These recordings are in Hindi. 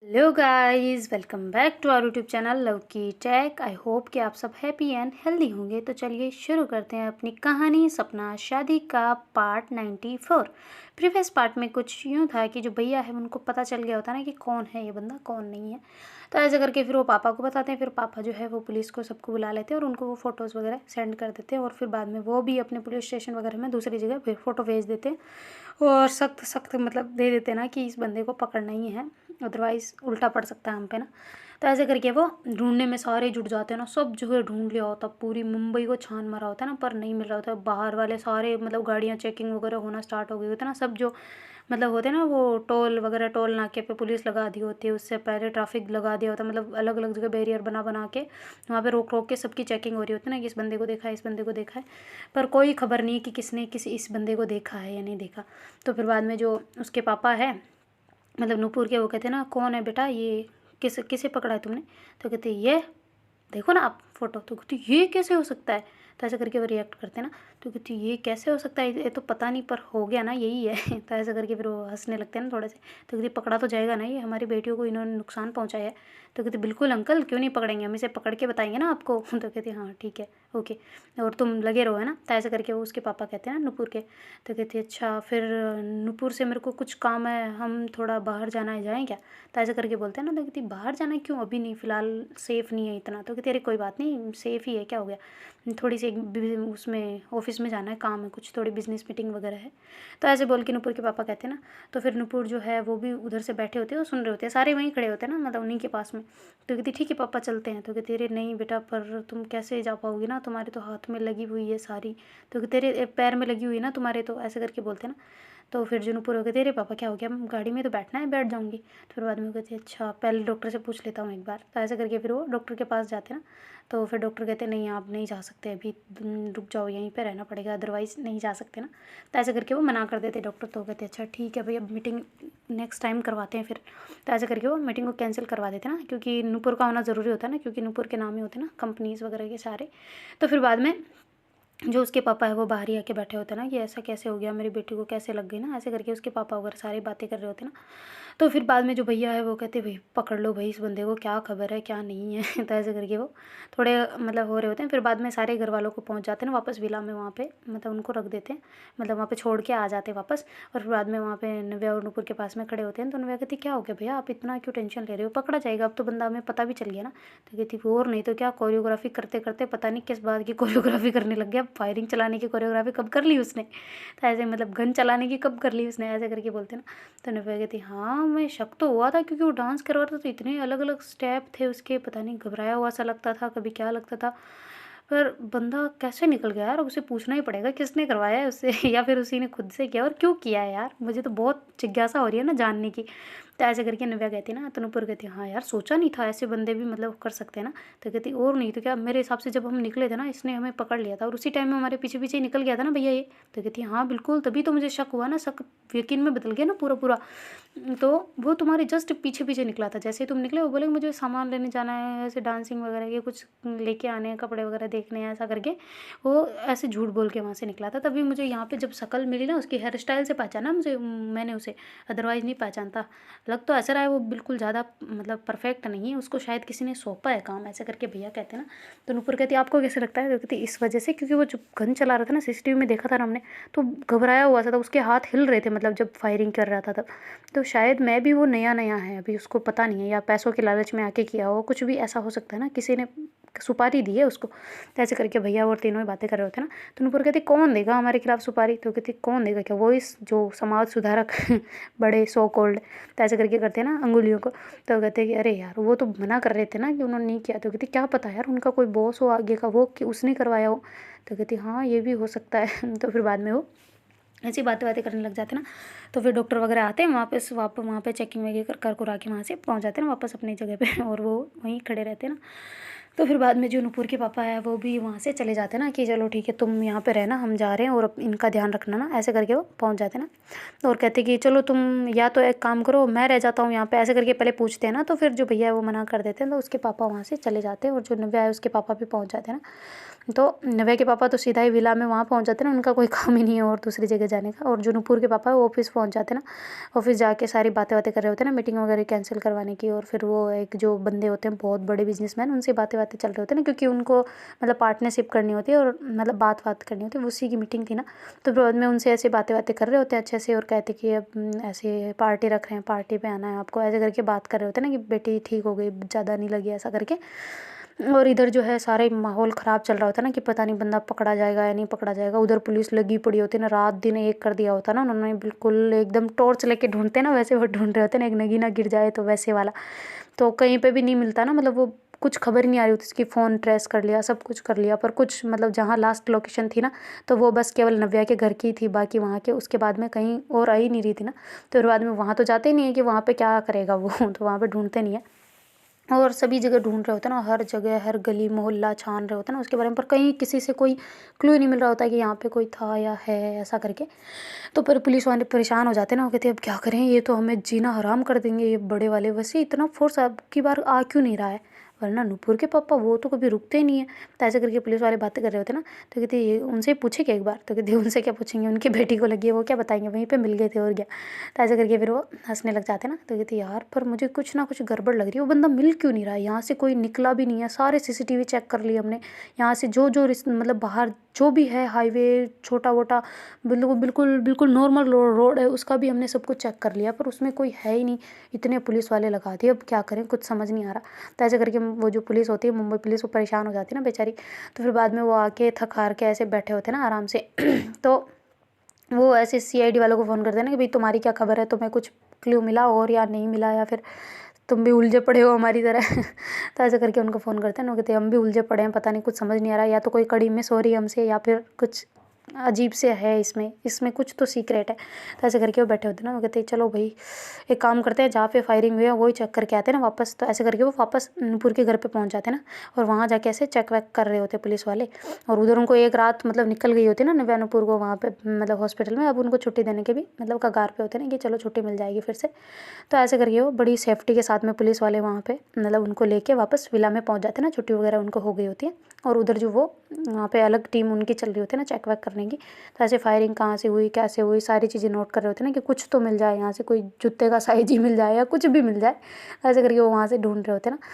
Hello guys, welcome back to our YouTube channel love की टेक। आई होप कि आप सब हैप्पी एंड हेल्दी होंगे। तो चलिए शुरू करते हैं अपनी कहानी सपना शादी का पार्ट 94। प्रीवियस पार्ट में कुछ यूँ था कि जो भैया है उनको पता चल गया होता ना कि कौन है ये बंदा कौन नहीं है। तो ऐसे करके फिर वो पापा को बताते हैं। फिर पापा जो है वो पुलिस को सबको बुला लेते हैं और उनको वो फ़ोटोज़ वगैरह सेंड कर देते हैं। और फिर बाद में वो भी अपने पुलिस स्टेशन वगैरह में दूसरी जगह फिर फ़ोटो भेज देते हैं और सख्त सख्त मतलब दे देते हैं ना कि इस बंदे को पकड़ना ही है, अदरवाइज़ उल्टा पड़ सकता है हम पे ना। तो ऐसे करके वो ढूंढने में सारे जुट जाते हैं ना, सब जगह ढूंढ लिया होता, पूरी मुंबई को छान मारा होता है ना, पर नहीं मिल रहा होता। बाहर वाले सारे मतलब गाड़ियाँ चेकिंग वगैरह होना स्टार्ट हो गई होती है ना, सब जो मतलब होते हैं ना वो टोल वगैरह, टोल नाके पे पुलिस लगा दी होती है, उससे पहले ट्रैफिक लगा दिया होता है, मतलब अलग अलग जगह बैरियर बना बना के वहाँ पे रोक रोक के सबकी चेकिंग हो रही होती है ना कि इस बंदे को देखा है, इस बंदे को देखा है। पर कोई खबर नहीं कि किसने किसी इस बंदे को देखा है या नहीं देखा। तो फिर बाद में जो उसके पापा है मतलब नूपुर के, वो कहते हैं ना कौन है बेटा ये, किसे पकड़ा है तुमने। तो कहते ये देखो ना आप फ़ोटो। तो कहती ये कैसे हो सकता है। तो ऐसा करके वो रिएक्ट करते हैं ना। तो कहती ये कैसे हो सकता है, ये तो पता नहीं पर हो गया ना, यही है। तो ऐसा करके फिर वो हंसने लगते हैं ना थोड़े से। तो कहती पकड़ा तो जाएगा ना, ये हमारी बेटियों को इन्होंने नुकसान पहुंचाया है। तो कहती बिल्कुल अंकल, क्यों नहीं पकड़ेंगे, हम इसे पकड़ के बताएंगे ना आपको। तो कहती हाँ ठीक है ओके, और तुम लगे रहो है ना। तो ऐसा करके वो उसके पापा कहते हैं ना नुपुर के। तो कहती अच्छा फिर नुपुर से मेरे को कुछ काम है, हम थोड़ा बाहर जाना है, जाएँ क्या। तो ऐसा करके बोलते हैं ना। तो कहती बाहर जाना है, क्यों, अभी नहीं, फ़िलहाल सेफ़ नहीं है इतना। तो कहती अरे कोई बात नहीं, सेफ़ ही है, क्या हो गया, थोड़ी सी एक उसमें ऑफिस में जाना है, काम है कुछ, थोड़ी बिजनेस मीटिंग वगैरह है। तो ऐसे बोल के नुपुर के पापा कहते हैं ना। तो फिर नुपुर जो है वो भी उधर से बैठे होते हैं और सुन रहे होते हैं, सारे वहीं खड़े होते हैं ना, मतलब उन्हीं के पास में। तो कहती ठीक है पापा चलते हैं। तो कहती अरे नहीं बेटा, पर तुम कैसे जा पाओगी ना, तुम्हारे तो हाथ में लगी हुई है सारी। तो कहते अरे पैर में लगी हुई है ना तुम्हारे, तो ऐसे करके बोलते हैं ना। तो फिर जो नुपुर हो गए, अरे पापा क्या हो गया, गाड़ी में तो बैठना है, बैठ जाऊँगी। तो फिर बाद में कहती है अच्छा पहले डॉक्टर से पूछ लेता हूँ एक बार। तो ऐसे करके फिर वो डॉक्टर के पास जाते हैं ना। तो फिर डॉक्टर कहते हैं नहीं आप नहीं जा सकते अभी, रुक जाओ, यहीं पे रहना पड़ेगा, अदरवाइज़ नहीं जा सकते ना। तो ऐसे करके वो मना कर देते डॉक्टर। तो कहते अच्छा ठीक है भाई, अब मीटिंग नेक्स्ट टाइम करवाते हैं फिर। तो ऐसे करके वो मीटिंग को कैंसिल करवा देते हैं ना, क्योंकि नुपुर का होना ज़रूरी होता है ना, क्योंकि नुपुर के नाम ही होते हैं ना कंपनीज़ वगैरह के सारे। तो फिर बाद में जो उसके पापा है वो बाहर ही आके बैठे होते हैं ना कि ऐसा कैसे हो गया, मेरी बेटी को कैसे लग गई ना, ऐसे करके उसके पापा वगैरह सारी बातें कर रहे होते हैं ना। तो फिर बाद में जो भैया है वो कहते भाई पकड़ लो भाई इस बंदे को, क्या खबर है क्या नहीं है। तो ऐसे करके वो थोड़े मतलब हो रहे होते हैं। फिर बाद में सारे घर वालों को पहुंच जाते हैं ना वापस विला में, वहाँ पे मतलब उनको रख देते हैं, मतलब वहाँ पे छोड़ के आ जाते हैं वापस। और फिर बाद में वहाँ पे नव्या और नूपुर के पास में खड़े होते हैं। तो नव्या कहती क्या हो गया भैया, आप इतना क्यों टेंशन ले रहे हो, पकड़ा जाएगा, अब तो बंदा हमें पता भी चल गया ना। तो कहती और नहीं तो क्या, कोरियोग्राफी करते करते पता नहीं किस बात की कोरियोग्राफी करने लग गया, फायरिंग चलाने की कोरियोग्राफी कब कर ली उसने। तो ऐसे मतलब गन चलाने की कब कर ली उसने, ऐसे करके बोलते ना। तो नव्या कहती हाँ मैं शक तो हुआ था, क्योंकि वो डांस करवा रहा था तो इतने अलग अलग स्टेप थे उसके, पता नहीं घबराया हुआ सा लगता था, कभी क्या लगता था। पर बंदा कैसे निकल गया यार, उसे पूछना ही पड़ेगा किसने करवाया है उससे। या फिर उसी ने खुद से किया, और क्यों किया है यार, मुझे तो बहुत जिज्ञासा हो रही है ना जानने की। तो ऐसे करके नव्या कहती ना। तो नुपुर कहती हाँ यार सोचा नहीं था ऐसे बंदे भी मतलब कर सकते हैं ना। तो कहती और नहीं तो क्या, मेरे हिसाब से जब हम निकले थे ना इसने हमें पकड़ लिया था, और उसी टाइम में हमारे पीछे पीछे निकल गया था ना भैया ये। तो कहती हाँ बिल्कुल, तभी तो मुझे शक हुआ ना, शक यकीन में बदल गया ना पूरा पूरा। तो वो तुम्हारे जस्ट पीछे पीछे निकला था, जैसे ही तुम निकले वो बोले मुझे सामान लेने जाना है, ऐसे डांसिंग वगैरह के कुछ लेके आने हैं, कपड़े वगैरह देखने हैं, ऐसा करके वो ऐसे झूठ बोल के वहाँ से निकला था। तभी मुझे यहाँ पे जब शक्ल मिली ना उसकी, हेयर स्टाइल से पहचाना मुझे, मैंने उसे, अदरवाइज़ नहीं पहचानता। लग तो ऐसा रहा है वो बिल्कुल ज़्यादा मतलब परफेक्ट नहीं है, उसको शायद किसी ने सौंपा है काम, ऐसे करके भैया कहते हैं ना। तो नूपुर कहती आपको कैसे लगता है। तो कहती इस वजह से, क्योंकि वो जब गन चला रहा था ना, सीसीटीवी में देखा था ना हमने, तो घबराया हुआ सा था, उसके हाथ हिल रहे थे मतलब जब फायरिंग कर रहा था तब। तो शायद मैं भी, वो नया नया है अभी, उसको पता नहीं है, या पैसों के लालच में आके किया हो, कुछ भी ऐसा हो सकता है ना, किसी ने सुपारी दी है उसको। तो ऐसे करके भैया और तीनों ही बातें कर रहे होते ना। तो नूपुर कहती कौन देगा हमारे खिलाफ सुपारी। तो कहती कौन देगा क्या, वो इस जो समाज सुधारक बड़े सो कॉल्ड। तो ऐसे करके करते हैं ना अंगुलियों को। तो कहते हैं कि अरे यार वो तो मना कर रहे थे ना कि उन्होंने नहीं किया। तो कहती क्या पता यार, उनका कोई बॉस हो आगे का वो कि उसने करवाया हो। तो कहती हाँ ये भी हो सकता है। तो फिर बाद में वो ऐसी बातें बातें करने लग जाते ना। तो फिर डॉक्टर वगैरह आते हैं वापस, वहाँ पे चेकिंग वगैरह कर कुरा के वहाँ से पहुँच जाते हैं ना वापस अपनी जगह पे। और वो वहीं खड़े रहते हैं ना। तो फिर बाद में जो नूपुर के पापा है वो भी वहाँ से चले जाते हैं ना कि चलो ठीक है तुम यहाँ पे रहना, हम जा रहे हैं, और इनका ध्यान रखना ना, ऐसे करके वो पहुँच जाते हैं ना। और कहते कि चलो तुम या तो एक काम करो, मैं रह जाता हूँ यहाँ पे, ऐसे करके पहले पूछते हैं ना। तो फिर जो भैया है वो मना कर देते हैं, तो उसके पापा वहाँ से चले जाते हैं, और जो नव्या है उसके पापा भी पहुँच जाते हैं ना। तो नव्या के पापा तो सीधा ही विला में वहाँ पहुँच जाते ना, उनका कोई काम ही नहीं है और दूसरी जगह जाने का। और जो नुपुर के पापा है वो ऑफिस पहुँच जाते ना, ऑफिस जाके सारी बातें बातें कर रहे होते ना, मीटिंग वगैरह कैंसिल करवाने की। और फिर वो एक जो बंदे होते हैं बहुत बड़े बिजनेसमैन, उनसे बातें बातें चल रहे होते ना, क्योंकि उनको मतलब पार्टनरशिप करनी होती है और मतलब बात करनी होती है, उसी की मीटिंग थी ना। तो फिर बाद में उनसे ऐसे बातें बातें कर रहे होते हैं अच्छे से, और कहते कि अब ऐसे पार्टी रख रहे हैं, पार्टी पे आना है आपको, ऐसे करके बात कर रहे होते हैं ना कि बेटी ठीक हो गई, ज़्यादा नहीं लगी, ऐसा करके। और इधर जो है सारा ही माहौल ख़राब चल रहा होता है ना कि पता नहीं बंदा पकड़ा जाएगा या नहीं पकड़ा जाएगा। उधर पुलिस लगी पड़ी होती है ना, रात दिन एक कर दिया होता है ना उन्होंने, बिल्कुल एकदम टॉर्च लेके ढूंढते ना, वैसे वो ढूंढ रहे होते हैं ना, एक नगीना गिर जाए तो वैसे वाला। तो कहीं पे भी नहीं मिलता ना, मतलब वो कुछ खबर ही नहीं आ रही होती उसकी, फ़ोन ट्रेस कर लिया, सब कुछ कर लिया, पर कुछ मतलब जहाँ लास्ट लोकेशन थी ना, तो वो बस केवल नव्या के घर की थी, बाकी वहाँ के उसके बाद में कहीं और आ ही नहीं रही थी ना। तो फिर बाद में वहाँ तो जाते ही नहीं है कि वहाँ पे क्या करेगा वो तो वहाँ पे ढूंढते नहीं है, और सभी जगह ढूंढ रहे होते हैं ना, हर जगह हर गली मोहल्ला छान रहे होते हैं ना उसके बारे में, पर कहीं किसी से कोई क्लू नहीं मिल रहा होता कि यहाँ पे कोई था या है, ऐसा करके। तो पर पुलिस वाले परेशान हो जाते हैं ना, वो कहते हैं अब क्या करें, ये तो हमें जीना हराम कर देंगे ये बड़े वाले, वैसे इतना फोर्स अब की बार आ क्यों नहीं रहा है, वरना नुपुर के पापा वो तो कभी रुकते ही नहीं है। तो ऐसे करके पुलिस वाले बातें कर रहे होते ना, तो कहते ये उनसे पूछे क्या एक बार, तो कहते उनसे क्या पूछेंगे, उनकी बेटी को लगी है, वो क्या बताएंगे, वहीं पे मिल गए थे और क्या। तो ऐसे करके फिर वो हंसने लग जाते ना। तो कहते यार पर मुझे कुछ ना कुछ गड़बड़ लग रही है, वो बंदा मिल क्यों नहीं रहा है, यहाँ से कोई निकला भी नहीं है, सारे सीसीटीवी चेक कर लिए हमने, यहाँ से जो जो मतलब बाहर जो भी है हाईवे छोटा वोटा, बिल्कुल बिल्कुल बिल्कुल नॉर्मल रोड है, उसका भी हमने सब कुछ चेक कर लिया, पर उसमें कोई है ही नहीं। इतने पुलिस वाले लगा दिए, अब क्या करें, कुछ समझ नहीं आ रहा। तो ऐसे करके वो जो पुलिस होती है मुंबई पुलिस, वो परेशान हो जाती है ना बेचारी। तो फिर बाद में वो आके थक हार के ऐसे बैठे होते हैं ना आराम से तो वो ऐसे सीआईडी वालों को फ़ोन करते हैं ना कि भाई तुम्हारी क्या खबर है, तुम्हें कुछ क्ल्यू मिला और या नहीं मिला, या फिर तुम भी उलझे पड़े हो हमारी तरह तो ऐसे करके उनको फ़ोन करते हैं ना, वो कहते हैं हम भी उलझे पड़े हैं, पता नहीं कुछ समझ नहीं आ रहा, या तो कोई कड़ी मिस हो रही है हमसे, या फिर कुछ अजीब से है इसमें इसमें कुछ तो सीक्रेट है। तो ऐसे करके वो बैठे होते हैं ना, वो कहते हैं चलो भाई एक काम करते हैं, जहाँ पे फायरिंग हुई है वही चेक करके आते हैं ना वापस। तो ऐसे करके वो वापस नूपुर के घर पे पहुँच जाते हैं ना, और वहाँ जाके ऐसे चेक वेक कर रहे होते हैं पुलिस वाले। और उधर उनको एक रात मतलब निकल गई होती है ना नव्या नूपुर को वहाँ पे मतलब हॉस्पिटल में, अब उनको छुट्टी देने के भी मतलब कगार पे होते हैं ना कि चलो छुट्टी मिल जाएगी फिर से। तो ऐसे करके वो बड़ी सेफ्टी के साथ में पुलिस वाले वहाँ पे मतलब उनको लेके वापस विला में पहुँच जाते हैं ना, छुट्टी वगैरह उनको हो गई होती है। और उधर जो वो वहाँ पे अलग टीम उनकी चल रही होती है ना चेक वेक करने की। तो ऐसे फायरिंग कहाँ से हुई कैसे हुई सारी चीज़ें नोट कर रहे होते हैं ना कि कुछ तो मिल जाए यहाँ से, कोई जूते का साइज ही मिल जाए या कुछ भी मिल जाए। ऐसे करके वो वहाँ से ढूंढ रहे होते हैं ना,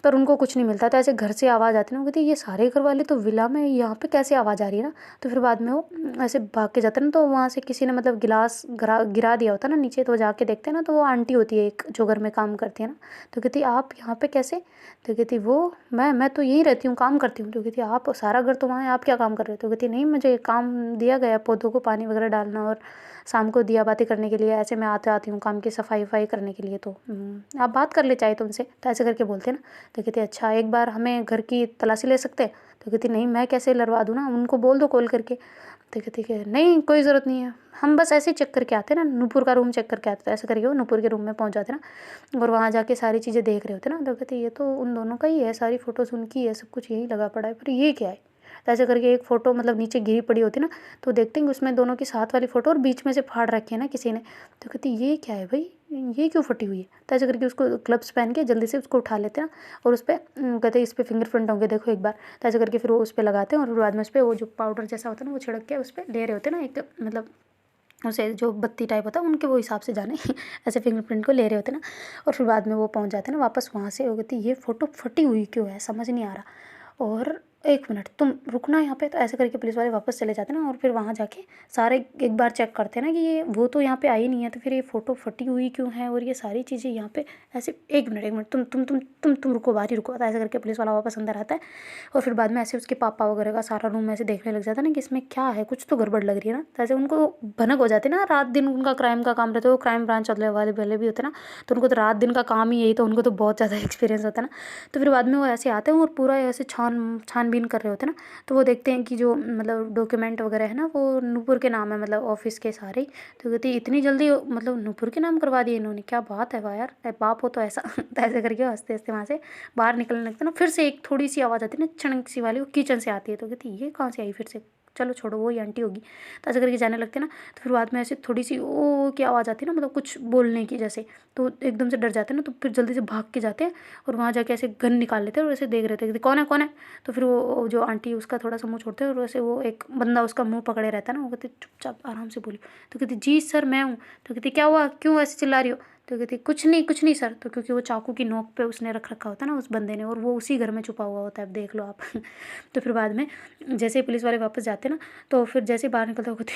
पर उनको कुछ नहीं मिलता। तो ऐसे घर से आवाज़ आती है ना, वो कहती है ये सारे घर वाले तो विला में, यहाँ पे कैसे आवाज़ आ रही है ना। तो फिर बाद में वो ऐसे भाग के जाते हैं ना, तो वहाँ से किसी ने मतलब गिलास गिरा दिया होता है ना नीचे। तो जाके देखते हैं ना, तो वो आंटी होती है एक जो घर में काम करती है ना। तो कहती है आप यहाँ पे कैसे। तो कहती वो मैं तो यहीं रहती हूँ, काम करती हूँ। तो कहती आप सारा घर तो वहाँ है, आप क्या काम कर रहे हो। तो कहती नहीं मुझे काम दिया गया है पौधों को पानी वगैरह डालना, और शाम को दिया बाती करने के लिए ऐसे मैं आती हूँ काम की सफाई वफाई करने के लिए। तो आप बात कर ले चाहे तो उनसे। तो ऐसे करके बोलते हैं ना। तो कहते अच्छा एक बार हमें घर की तलाशी ले सकते हैं। तो कहती नहीं मैं कैसे लड़वा दूँ ना, उनको बोल दो कॉल करके। तो कहती कि नहीं कोई ज़रूरत नहीं है, हम बस ऐसे ही चेक करके आते हैं ना, नूपुर का रूम चेक करके आते। तो ऐसे करके वो नूपुर के रूम में पहुंच जाते ना, और वहाँ जाके सारी चीज़ें देख रहे होते ना। तो कहते ये तो उन दोनों का ही है, सारी फ़ोटोज़ उनकी है, सब कुछ यही लगा पड़ा है, पर ये क्या है। तो ऐसे करके एक फ़ोटो मतलब नीचे गिरी पड़ी होती ना, तो देखते हैं कि उसमें दोनों की साथ वाली फ़ोटो और बीच में से फाड़ रखी है ना किसी ने। तो कहती ये क्या है भाई, ये क्यों फटी हुई है। तो ऐसे करके उसको ग्लव्स पहन के जल्दी से उसको उठा लेते हैं, और उस पर कहते हैं इस पर फिंगरप्रिंट होंगे देखो एक बार। तो ऐसे करके फिर वो उस पर लगाते हैं, और बाद में उस पर वो जो पाउडर जैसा होता है ना वो छिड़क के उस पर ले रहे होते हैं ना, एक मतलब उसे जो बत्ती टाइप होता है उनके वो हिसाब से जाने ऐसे फिंगरप्रिंट को ले रहे होते हैं ना। और फिर बाद में वो पहुंच जाते हैं ना वापस वहाँ से। वो कहती ये फ़ोटो फटी हुई क्यों है, समझ नहीं आ रहा, और एक मिनट तुम रुकना यहाँ पे। तो ऐसे करके पुलिस वाले वापस चले जाते हैं ना, और फिर वहाँ जाके सारे एक बार चेक करते हैं ना कि ये वो तो यहाँ पे आई नहीं है, तो फिर ये फ़ोटो फटी हुई क्यों है, और ये सारी चीज़ें यहाँ पे ऐसे। एक मिनट तुम रुको, बाहर ही रुको। तो ऐसे करके पुलिस वाला वापस अंदर आता है, और फिर बाद में ऐसे उसके पापा वगैरह का सारा रूम ऐसे देखने लग जाता है ना कि इसमें क्या है, कुछ तो गड़बड़ लग रही है ना। तो ऐसे उनको भनक हो जाती है ना, रात दिन उनका क्राइम का काम रहता है, वो क्राइम ब्रांच वाले भी होते हैं ना, तो उनको तो रात दिन का काम ही यही, तो उनको तो बहुत ज़्यादा एक्सपीरियंस होता है ना। तो फिर बाद में वो ऐसे आते हैं और पूरा ऐसे छानबीन कर रहे होते हैं ना। तो वो देखते हैं कि जो मतलब डॉक्यूमेंट वगैरह है ना वो नूपुर के नाम है, मतलब ऑफिस के सारे। तो कहती इतनी जल्दी मतलब नूपुर के नाम करवा दिए इन्होंने, क्या बात है वाह यार, बाप हो तो ऐसा तो ऐसे करके हंसते हंसते वहाँ से बाहर निकलने लगते ना। फिर से एक थोड़ी सी आवाज़ आती है ना, चणक सी वाली, वो किचन से आती है। तो कहती ये कहाँ से आई फिर से, चलो छोड़ो वो ही आंटी होगी। तो ऐसे करके जाने लगते ना, तो फिर बाद में ऐसे थोड़ी सी ओ की आवाज़ आती है ना, मतलब कुछ बोलने की जैसे, तो एकदम से डर जाते हैं ना, तो फिर जल्दी से भाग के जाते हैं और वहाँ जाके ऐसे गन निकाल लेते हैं और ऐसे देख रहे थे कि कौन है कौन है। तो फिर वो जो आंटी है उसका थोड़ा सा मुँह छोड़ते हैं और वैसे वो एक बंदा उसका मुँह पकड़े रहता है ना, वो कहते चुपचाप आराम से बोली। तो कहती जी सर मैं हूँ। तो कहती क्या हुआ, क्यों ऐसे चिल्ला रही हो। तो कहती कुछ नहीं सर। तो क्योंकि वो चाकू की नोक पे उसने रख रखा होता है ना उस बंदे ने, और वो उसी घर में छुपा हुआ होता है, अब देख लो आप। तो फिर बाद में जैसे ही पुलिस वाले वापस जाते ना, तो फिर जैसे ही बाहर निकलते वो कहते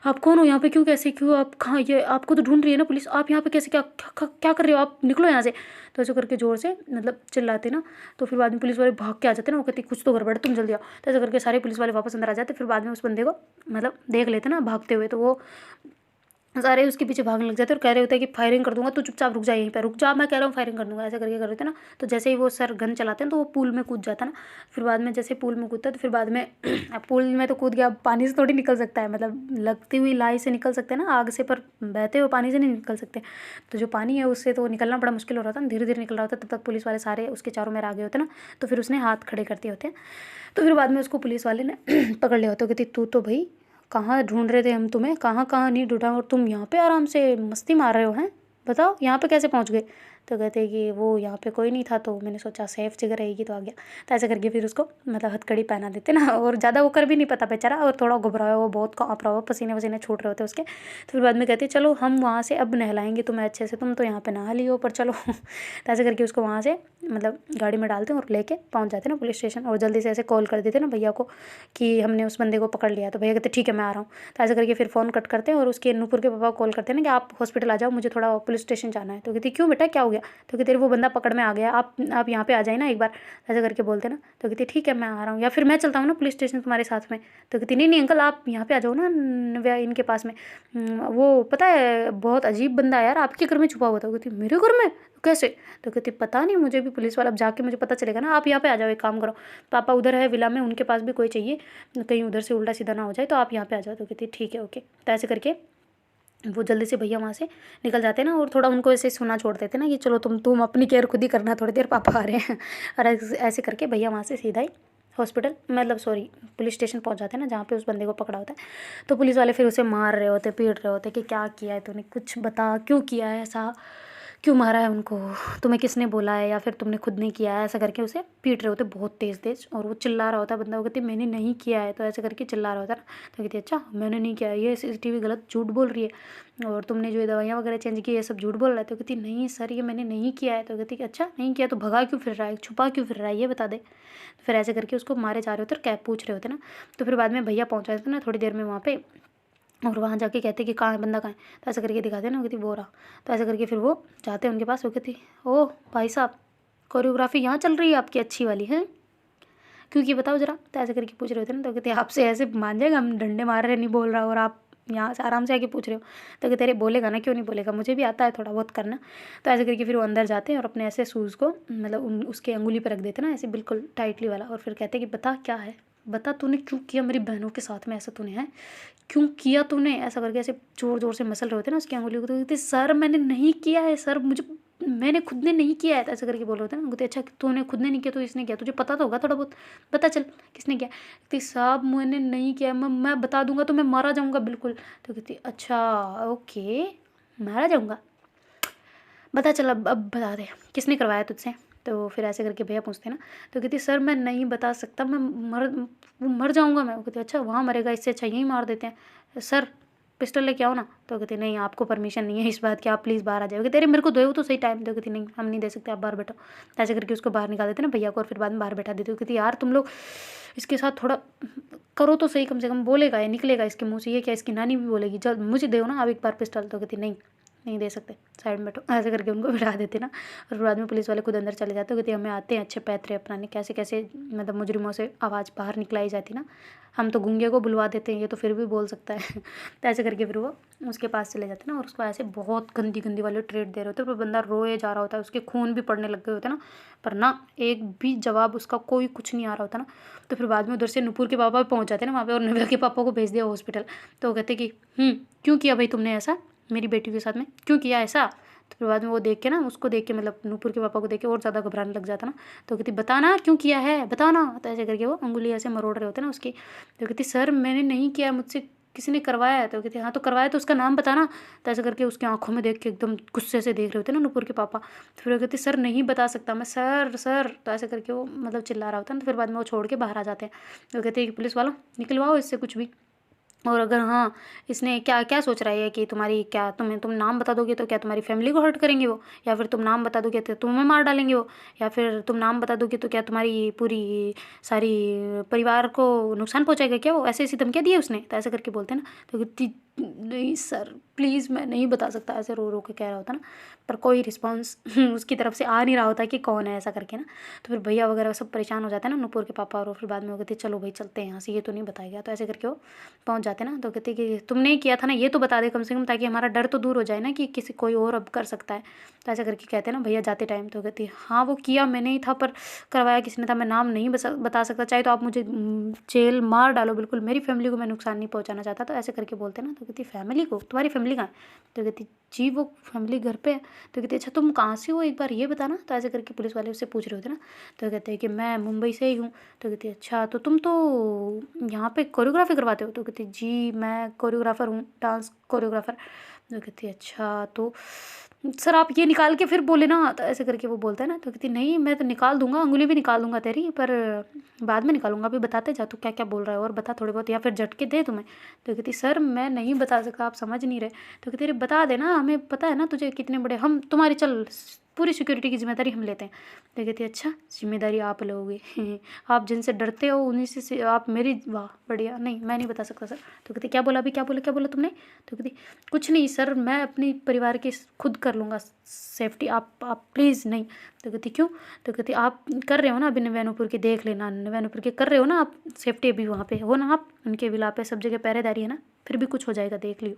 आप कौन हो यहाँ पे, क्यों कैसे क्यों आप कहाँ, ये आपको तो ढूंढ रही है ना पुलिस, आप यहाँ पे कैसे क्या क्या कर रहे हो, आप निकलो यहाँ से। तो ऐसे करके ज़ोर से मतलब चिल्लाते ना, तो फिर बाद में पुलिस वाले भाग के आ जाते ना, वो कहते कुछ तो गड़बड़ है तुम जल्दी आओ। तो ऐसे करके सारे पुलिस वाले वापस अंदर आ जाते, फिर बाद में उस बंदे को मतलब देख लेते ना भागते हुए, तो वो सारे उसके पीछे भागने लग जाते और कह रहे होते हैं कि फायरिंग कर दूंगा, तू चुपचाप रुक जा यहीं पर, रुक जा मैं कह रहा हूँ फायरिंग कर दूंगा, ऐसे करके कर रहे थे ना। तो जैसे ही वो सर गन चलाते हैं तो वो पूल में कूद जाता ना। फिर बाद में जैसे पूल में कूदता है तो फिर बाद में अब पूल में तो कूद गया, अब पानी से थोड़ी निकल सकता है, मतलब लगती हुई लाई से निकल सकते हैं ना आग से, पर बहते हुए पानी से नहीं निकल सकते। तो जो पानी है उससे तो निकलना बड़ा मुश्किल हो रहा था, धीरे धीरे निकल रहा होता, तब तक पुलिस वाले सारे उसके चारों में आ गए होते ना। तो फिर उसने हाथ खड़े करते होते हैं, तो फिर बाद में उसको पुलिस वाले ने पकड़ लिया होता, कहती तू तो भाई कहाँ ढूंढ रहे थे हम तुम्हें, कहाँ कहाँ नहीं ढूंढा, और तुम यहाँ पे आराम से मस्ती मार रहे हो हैं, बताओ यहाँ पे कैसे पहुँच गए। तो कहते हैं कि वो यहाँ पे कोई नहीं था, तो मैंने सोचा सेफ जगह रहेगी तो आ गया। तो ऐसे करके फिर उसको मतलब हथकड़ी पहना देते ना, और ज़्यादा वो कर भी नहीं पता बेचारा, और थोड़ा घबराया हुआ बहुत काँप रहा हुआ, पसीने वसीने छूट रहे होते उसके। तो फिर बाद में कहते चलो हम वहाँ से अब नहलाएंगे तुम्हें अच्छे से, तुम तो यहाँ पे नहा लियो पर चलो। तो ऐसे करके उसको वहाँ से मतलब गाड़ी में डालते हैं और लेके पहुँच जाते हैं ना पुलिस स्टेशन, और जल्दी से ऐसे कॉल कर देते ना भैया को कि हमने उस बंदे को पकड़ लिया। तो भैया कहते ठीक है मैं आ रहा हूँ। तो ऐसे करके फिर फ़ोन कट करते हैं और उसके नूपुर के पापा को कॉल करते हैं ना कि आप हॉस्पिटल आ जाओ, मुझे थोड़ा पुलिस स्टेशन जाना है। तो कहती क्यों बेटा क्या हो गया। तो कहते वो बंदा पकड़ में आ गया, आप यहाँ पे आ जाए ना एक बार, ऐसे करके बोलते ना। तो कहती ठीक है मैं आ रहा हूँ, या फिर मैं चलता हूँ ना पुलिस स्टेशन तुम्हारे साथ में। तो कहती नहीं नहीं अंकल आप यहाँ पे आ जाओ ना नव्या इनके पास में, वो पता है बहुत अजीब बंदा है यार आपके घर में छुपा हुआ था। कहती मेरे घर में कैसे। तो कहती पता नहीं मुझे भी, पुलिस वाला अब जाके मुझे पता चलेगा ना, आप यहाँ पे आ जाओ, एक काम करो पापा उधर है विला में, उनके पास भी कोई चाहिए, कहीं उधर से उल्टा सीधा ना हो जाए, तो आप यहाँ पे आ जाओ। तो कहती ठीक है ओके। तो ऐसे करके वो जल्दी से भैया वहाँ से निकल जाते हैं ना, और थोड़ा उनको ऐसे सुना छोड़ देते ना कि चलो तुम अपनी केयर खुद ही करना, थोड़ी देर पापा आ रहे हैं। और ऐसे करके भैया वहाँ से सीधा ही हॉस्पिटल मतलब सॉरी पुलिस स्टेशन पहुँच जाते हैं ना, जहाँ पे उस बंदे को पकड़ा होता है। तो पुलिस वाले फिर उसे मार रहे होते, पीट रहे होते कि क्या किया है तूने, कुछ बता क्यों किया है ऐसा, क्यों मारा है उनको, तुम्हें किसने बोला है या फिर तुमने खुद नहीं किया है, ऐसा करके उसे पीट रहे होते बहुत तेज़ तेज़। और वो चिल्ला रहा होता है बंदा, वो कहती मैंने नहीं किया है, तो ऐसे करके चिल्ला रहा होता है ना। तो कहती अच्छा मैंने नहीं किया, ये CCTV गलत झूठ बोल रही है, और तुमने जो दवाइयाँ वगैरह चेंज की ये सब झूठ बोल रहा है। तो कहती नहीं सर ये मैंने नहीं किया है। तो कहती कि अच्छा नहीं किया तो भगा क्यों फिर रहा है, छुपा क्यों फिर रहा है ये बता दे। फिर ऐसे करके उसको मारे जा रहे होते और क्या पूछ रहे होते ना। तो फिर बाद में भैया पहुँचा देते ना थोड़ी देर में वहाँ पे, और वहाँ जाके कहते कि कहाँ है बंदा, कहाँ है। तो ऐसा करके दिखाते हैं ना, वो कहती वो रहा। तो ऐसा करके फिर वो जाते हैं उनके पास, वो कहती ओ भाई साहब कोरियोग्राफी यहाँ चल रही है आपकी अच्छी वाली है, क्योंकि बताओ जरा। तो ऐसे करके पूछ रहे होते हैं ना। तो कहते आपसे ऐसे मान जाएगा, हम डंडे मार रहे नहीं बोल रहा और आप यहाँ से आराम से आके पूछ रहे हो। तो कहते अरे बोलेगा ना, क्यों नहीं बोलेगा, मुझे भी आता है थोड़ा बहुत करना। तो ऐसे करके फिर वो अंदर जाते हैं और अपने ऐसे शूज़ को मतलब उसके अंगुली पर रख देते ना ऐसे बिल्कुल टाइटली वाला, और फिर कहते हैं कि बता क्या है, बता तूने क्यों किया मेरी बहनों के साथ में ऐसा, तूने है क्यों किया तूने, ऐसा करके ऐसे ज़ोर ज़ोर से मसल रहे होते हैं ना उसकी अंगुली को। तो कहते सर मैंने नहीं किया है सर, मुझे मैंने खुद ने नहीं किया है। तो ऐसा करके बोल रहे होते हैं ना। कहते अच्छा तूने खुद ने नहीं किया तो इसने किया, तुझे पता तो होगा थोड़ा बहुत, पता चल किसने किया। कहती साहब मैंने नहीं किया, मैं बता दूंगा तो मैं मारा जाऊंगा बिल्कुल। तो कहती अच्छा ओके मारा जाऊंगा, बता चल अब बता दे किसने करवाया तुझसे। तो फिर ऐसे करके भैया पूछते ना। तो कहती सर मैं नहीं बता सकता, मैं मर जाऊंगा मैं। वो कहती अच्छा वहाँ मरेगा, इससे अच्छा यहीं मार देते हैं, सर पिस्टल लेके आओ ना। तो कहती नहीं आपको परमिशन नहीं है इस बात की, आप प्लीज़ बाहर आ जाओगे, तेरे मेरे को दो तो सही टाइम। तो कहती नहीं हम नहीं दे सकते, आप बाहर बैठो। तो ऐसे करके उसको बाहर निकाल देते ना भैया को, और फिर बाद में बाहर बैठा देते। कहती यार तुम लोग इसके साथ थोड़ा करो तो सही, कम से कम बोलेगा या निकलेगा इसके मुँह से, ये क्या इसकी नानी भी बोलेगी जब मुझे दो ना आप एक बार पिस्टल। तो कहती नहीं दे सकते, साइड में बैठो। ऐसे करके उनको बिठा देते ना, और बाद में पुलिस वाले खुद अंदर चले जाते। कहते हमें आते हैं अच्छे पैतरे अपनाने, कैसे कैसे मतलब मुजरिमों से आवाज़ बाहर निकलाई जाती ना, हम तो गूंगे को बुलवा देते हैं, ये तो फिर भी बोल सकता है। तो ऐसे करके फिर वो उसके पास चले जाते ना, और उसको ऐसे बहुत गंदी गंदी वाले ट्रीट दे रहे होते, पर बंदा रोए जा रहा होता है, उसके खून भी पड़ने लग गए होते ना, पर ना एक भी जवाब उसका कोई कुछ नहीं आ रहा होता ना। तो फिर बाद में उधर से नुपुर के पापा भी पहुँच जाते ना वहाँ पे, और नव्या के पापा को भेज दिया हॉस्पिटल। तो कहते कि क्यों किया भाई तुमने ऐसा मेरी बेटी के साथ में, क्यों किया ऐसा। तो फिर बाद में वो देख के ना, उसको देख के मतलब नूपुर के पापा को देख के और ज़्यादा घबराने लग जाता ना। तो कहती बताना क्यों किया है, बताओ ना। तो ऐसे करके वो अंगुली ऐसे मरोड़ रहे होते ना उसकी। तो कहती सर मैंने नहीं किया, मुझसे किसी ने करवाया है। तो कहती हाँ तो करवाया तो उसका नाम बताना। तो ऐसे करके उसकी आंखों में देख के एकदम गुस्से से देख रहे होते ना नूपुर के पापा। तो फिर वो कहती सर नहीं बता सकता मैं, सर सर। तो ऐसे करके वो मतलब चिल्ला रहा होता है ना। तो फिर बाद में वो छोड़ के बाहर आ जाते हैं। तो कहते हैं कि पुलिस वालों निकलवाओ इससे कुछ भी। और अगर हाँ इसने क्या क्या सोच रहा है कि तुम्हारी क्या, तुम नाम बता दोगे तो क्या तुम्हारी फैमिली को हर्ट करेंगे वो, या फिर तुम नाम बता दोगे तो तुम्हें मार डालेंगे वो, या फिर तुम नाम बता दोगे तो क्या तुम्हारी पूरी सारी परिवार को नुकसान पहुंचाएगा क्या वो, ऐसे ऐसी धमकियाँ दी है उसने। तो ऐसे करके बोलते हैं ना। तो कहती नहीं सर प्लीज़ मैं नहीं बता सकता, ऐसे रो रो के कह रहा होता ना। पर कोई रिस्पॉन्स उसकी तरफ से आ नहीं रहा होता कि कौन है ऐसा करके ना। तो फिर भैया वगैरह सब परेशान हो जाते हैं ना नूपुर के पापा। और फिर बाद में वो कहते चलो भाई चलते हैं यहाँ से, ये तो नहीं बताएगा। तो ऐसे करके वो पहुंच जाते ना। तो कहते कि तुमने ही किया था ना, ये तो बता दे कम से कम, ताकि हमारा डर तो दूर हो जाए ना कि किसी कोई और अब कर सकता है। तो ऐसा करके कहते हैं ना भैया जाते टाइम। तो कहती हाँ वो किया मैंने ही था, पर करवाया किसी ने था, मैं नाम नहीं बता सकता, चाहे तो आप मुझे जेल मार डालो, बिल्कुल मेरी फैमिली को मैं नुकसान नहीं पहुंचाना चाहता। तो ऐसे करके बोलते हैं ना। तो कहती फैमिली को, तुम्हारी फैमिली कहाँ है। तो कहती जी वो फैमिली घर पे है। तो कहती अच्छा तुम कहाँ से हो एक बार ये बताना। तो ऐसे करके पुलिस वाले उससे पूछ रहे होते ना। तो कहते हैं कि मैं मुंबई से ही हूँ। तो कहती अच्छा तो तुम तो यहाँ पे कोरियोग्राफी करवाते हो। तो कहती जी मैं कोरियोग्राफर हूँ, डांस कोरियोग्राफर। तो कहती अच्छा तो सर आप ये निकाल के फिर बोले ना। तो ऐसे करके वो बोलता है ना। तो कहती नहीं मैं तो निकाल दूंगा, अंगुली भी निकाल दूंगा तेरी, पर बाद में निकालूंगा, अभी बताते जा तू क्या क्या बोल रहा है और बता थोड़े बहुत, या फिर झटके दे तुम्हें। तो कहती सर मैं नहीं बता सकता, आप समझ नहीं रहे। तो कहती अरे बता देना, हमें पता है ना तुझे कितने बड़े, हम तुम्हारी चल पूरी सिक्योरिटी की जिम्मेदारी हम लेते हैं। तो कहती अच्छा जिम्मेदारी आप लोगे आप जिनसे डरते हो उन्हीं से आप मेरी, वाह बढ़िया, नहीं मैं नहीं बता सकता सर। तो कहती क्या बोला अभी, क्या बोला तुमने। तो कहती कुछ नहीं सर मैं अपनी परिवार की खुद कर लूँगा सेफ्टी, आप प्लीज़ नहीं। तो कहती क्यों। तो कहती आप कर रहे हो ना अभी नवैनपुर के, देख लेना नवैनपुर के कर रहे हो ना आप सेफ्टी, अभी वहाँ पे हो ना आप, उनके विला पे सब जगह पहरेदारी है ना, फिर भी कुछ हो जाएगा देख लियो,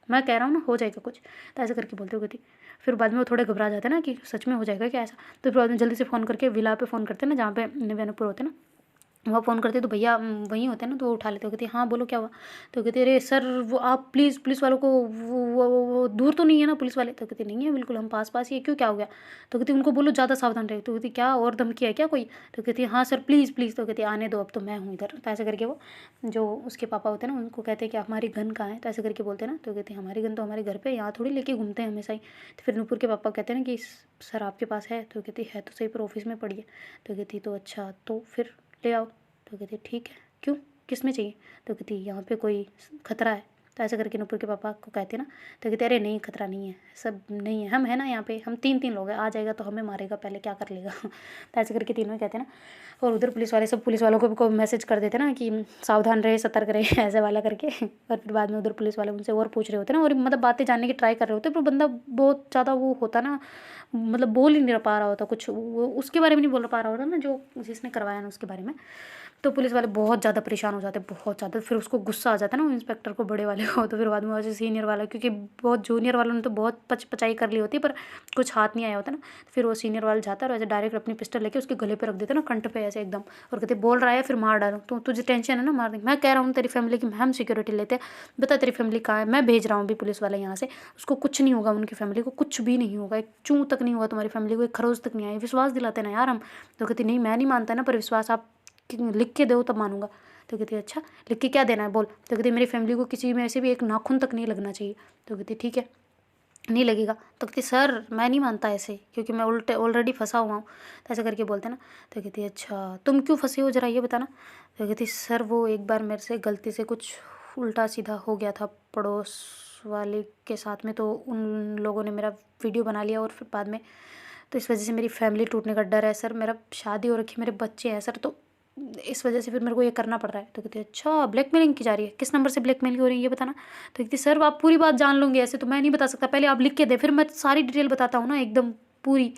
मैं कह रहा हूँ ना हो जाएगा कुछ। तो ऐसे करके बोलते हो कहती। फिर बाद में वो थोड़े घबरा जाते हैं ना कि सच में हो जाएगा क्या ऐसा। तो फिर बाद में जल्दी से फ़ोन करके विला पे फ़ोन करते हैं ना जहाँ पे नवैनपुर होते हैं ना, वहाँ फ़ोन करते तो भैया वहीं होते हैं ना। तो वो उठा लेते हो। कहती हाँ बोलो क्या हुआ। तो कहते अरे सर वो आप प्लीज़ पुलिस वालों को, वो दूर तो नहीं है ना पुलिस वाले। तो कहती नहीं है बिल्कुल हम पास पास ही है, क्यों क्या हो गया। तो कहती उनको बोलो ज़्यादा सावधान रहे। तो कहती क्या और धमकी है क्या कोई। तो कहती हाँ सर प्लीज़ प्लीज़। तो कहती आने दो अब तो मैं हूँ इधर। तो ऐसे करके वो जो उसके पापा होते हैं ना उनको कहते हैं कि हमारी गन कहाँ है। तो ऐसे करके बोलते हैं ना। तो कहते हमारी गन तो हमारे घर पे, यहाँ थोड़ी लेके घूमते हैं हमेशा ही। तो फिर नूपुर के पापा कहते हैं ना कि सर आपके पास है। तो कहती है तो सही पर ऑफिस में पड़ी है। तो कहती तो अच्छा तो फिर ले आओ। तो कहती ठीक है क्यों किस में चाहिए। तो कहती यहाँ पे कोई खतरा है। तो ऐसे करके नूपुर के पापा को कहते ना। तो कहते अरे नहीं खतरा नहीं है, सब नहीं है, हम है ना यहाँ पे, हम तीन लोग हैं, आ जाएगा तो हमें मारेगा पहले क्या कर लेगा तो ऐसे करके तीनों कहते ना। और उधर पुलिस वाले सब पुलिस वालों को मैसेज कर देते ना कि सावधान रहे सतर्क रहे ऐसे वाला करके। और फिर बाद में उधर पुलिस वाले उनसे और पूछ रहे होते ना, और मतलब बातें जानने की ट्राई कर रहे होते, पर बंदा बहुत ज़्यादा वो होता ना, मतलब बोल ही नहीं पा रहा होता कुछ, वो उसके बारे में नहीं बोल पा रहा होता ना जो जिसने करवाया ना उसके बारे में। तो पुलिस वाले बहुत ज़्यादा परेशान हो जाते हैं, बहुत ज़्यादा। फिर उसको गुस्सा आ जाता है ना वो इंस्पेक्टर को, बड़े वाले को। तो फिर बाद में वैसे सीनियर वाला, क्योंकि बहुत जूनियर वालों ने तो बहुत पचाई कर ली होती है पर कुछ हाथ नहीं आया होता ना। फिर वो सीनियर वाला जाता है और ऐसे डायरेक्ट अपनी पिस्टल लेके उसके गले पे रख देते ना, कंठ पे ऐसे एकदम, और कहते बोल रहा है फिर मार डालो। तो तुझे टेंशन है ना मार देंगे। मैं कह रहा हूँ तेरी फैमिली की हम सिक्योरिटी लेते हैं, बता तेरी फैमिली कहाँ है, मैं भेज रहा हूँ अभी पुलिस वाला यहाँ से, उसको कुछ नहीं होगा, उनकी फैमिली को कुछ भी नहीं होगा, एक चूँ तक नहीं होगा, तुम्हारी फैमिली को एक खरोज तक नहीं आई, विश्वास दिलाते ना यार हम। तो कहती नहीं मैं नहीं मानता ना, पर विश्वास आप लिख के दो तब मानूंगा। तो कहती अच्छा लिख के क्या देना है बोल। तो कहती मेरी फैमिली को किसी में से भी एक नाखून तक नहीं लगना चाहिए। तो कहती ठीक है नहीं लगेगा। तो कहती सर मैं नहीं मानता ऐसे, क्योंकि मैं ऑलरेडी फंसा हुआ हूँ। तो ऐसे करके बोलते ना। तो कहती अच्छा तुम क्यों फंसे हो जरा ये बताना। तो कहती सर वो एक बार मेरे से गलती से कुछ उल्टा सीधा हो गया था पड़ोस वाले के साथ में, तो उन लोगों ने मेरा वीडियो बना लिया और फिर बाद में, तो इस वजह से मेरी फैमिली टूटने का डर है सर, मेरा शादी हो रखी, मेरे बच्चे हैं सर, तो इस वजह से फिर मेरे को ये करना पड़ रहा है। तो कहती अच्छा ब्लैकमेलिंग की जा रही है, किस नंबर से ब्लैकमेलिंग हो रही है ये बताना। तो कहती सर आप पूरी बात जान लोगे, ऐसे तो मैं नहीं बता सकता, पहले आप लिख के दे फिर मैं सारी डिटेल बताता हूँ ना एकदम पूरी।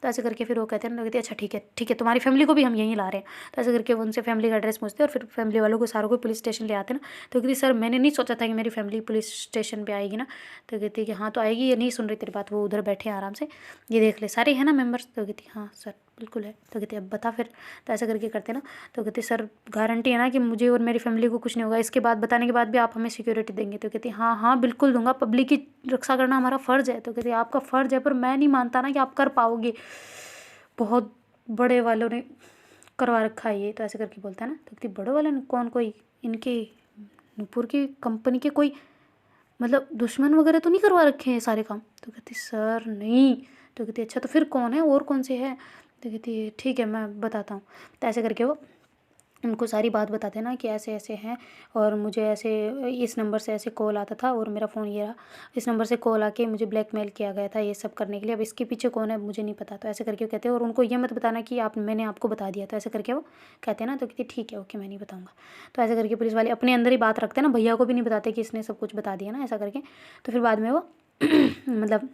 तो ऐसे करके फिर वो कहते हैं ना, कहते अच्छा ठीक है तुम्हारी फैमिली को भी हम यहीं ला रहे हैं। तो ऐसे करके वो उनसे फैमिली का एड्रेस पूछते हैं और फिर फैमिली वालों को सारों को पुलिस स्टेशन ले आते हैं ना। तो कहती सर मैंने नहीं सोचा था कि मेरी फैमिली पुलिस स्टेशन पे आएगी ना। तो कहती कि हाँ तो आएगी, ये नहीं सुन रही तेरी बात, वो उधर बैठे हैं आराम से, ये देख ले सारे है ना मेम्बर्स। तो कहती हाँ सर बिल्कुल है। तो कहती अब बता फिर। तो ऐसे करके करते ना। तो कहती सर गारंटी है ना कि मुझे और मेरी फैमिली को कुछ नहीं होगा, इसके बाद बताने के बाद भी आप हमें सिक्योरिटी देंगे। तो कहती हाँ हाँ बिल्कुल दूंगा, पब्लिक की रक्षा करना हमारा फ़र्ज़ है। तो कहती आपका फ़र्ज़ है पर मैं नहीं मानता ना कि आप कर पाओगे, बहुत बड़े वालों ने करवा रखा है ये। तो ऐसे करके बोलता है ना। तो कहती बड़े वाले ने कौन, कोई इनके नूपुर की कंपनी के कोई मतलब दुश्मन वगैरह तो नहीं करवा रखे हैं सारे काम। तो कहती सर नहीं। तो कहती अच्छा तो फिर कौन है, और कौन से है। तो कहती ठीक है मैं बताता हूँ। तो ऐसे करके वो उनको सारी बात बताते हैं ना कि ऐसे ऐसे हैं और मुझे ऐसे इस नंबर से ऐसे कॉल आता था और मेरा फ़ोन ये रहा, इस नंबर से कॉल आके मुझे ब्लैकमेल किया गया था ये सब करने के लिए, अब इसके पीछे कौन है मुझे नहीं पता। तो ऐसे करके वो कहते हैं और उनको ये मत बताना कि मैंने आपको बता दिया। तो ऐसे करके वो कहते हैं ना। तो कहती ठीक है ओके मैं नहीं बताऊँगा। तो ऐसे करके पुलिस वाले अपने अंदर ही बात रखते हैं ना, भैया को भी नहीं बताते कि इसने सब कुछ बता दिया ना ऐसा करके। तो फिर बाद में वो मतलब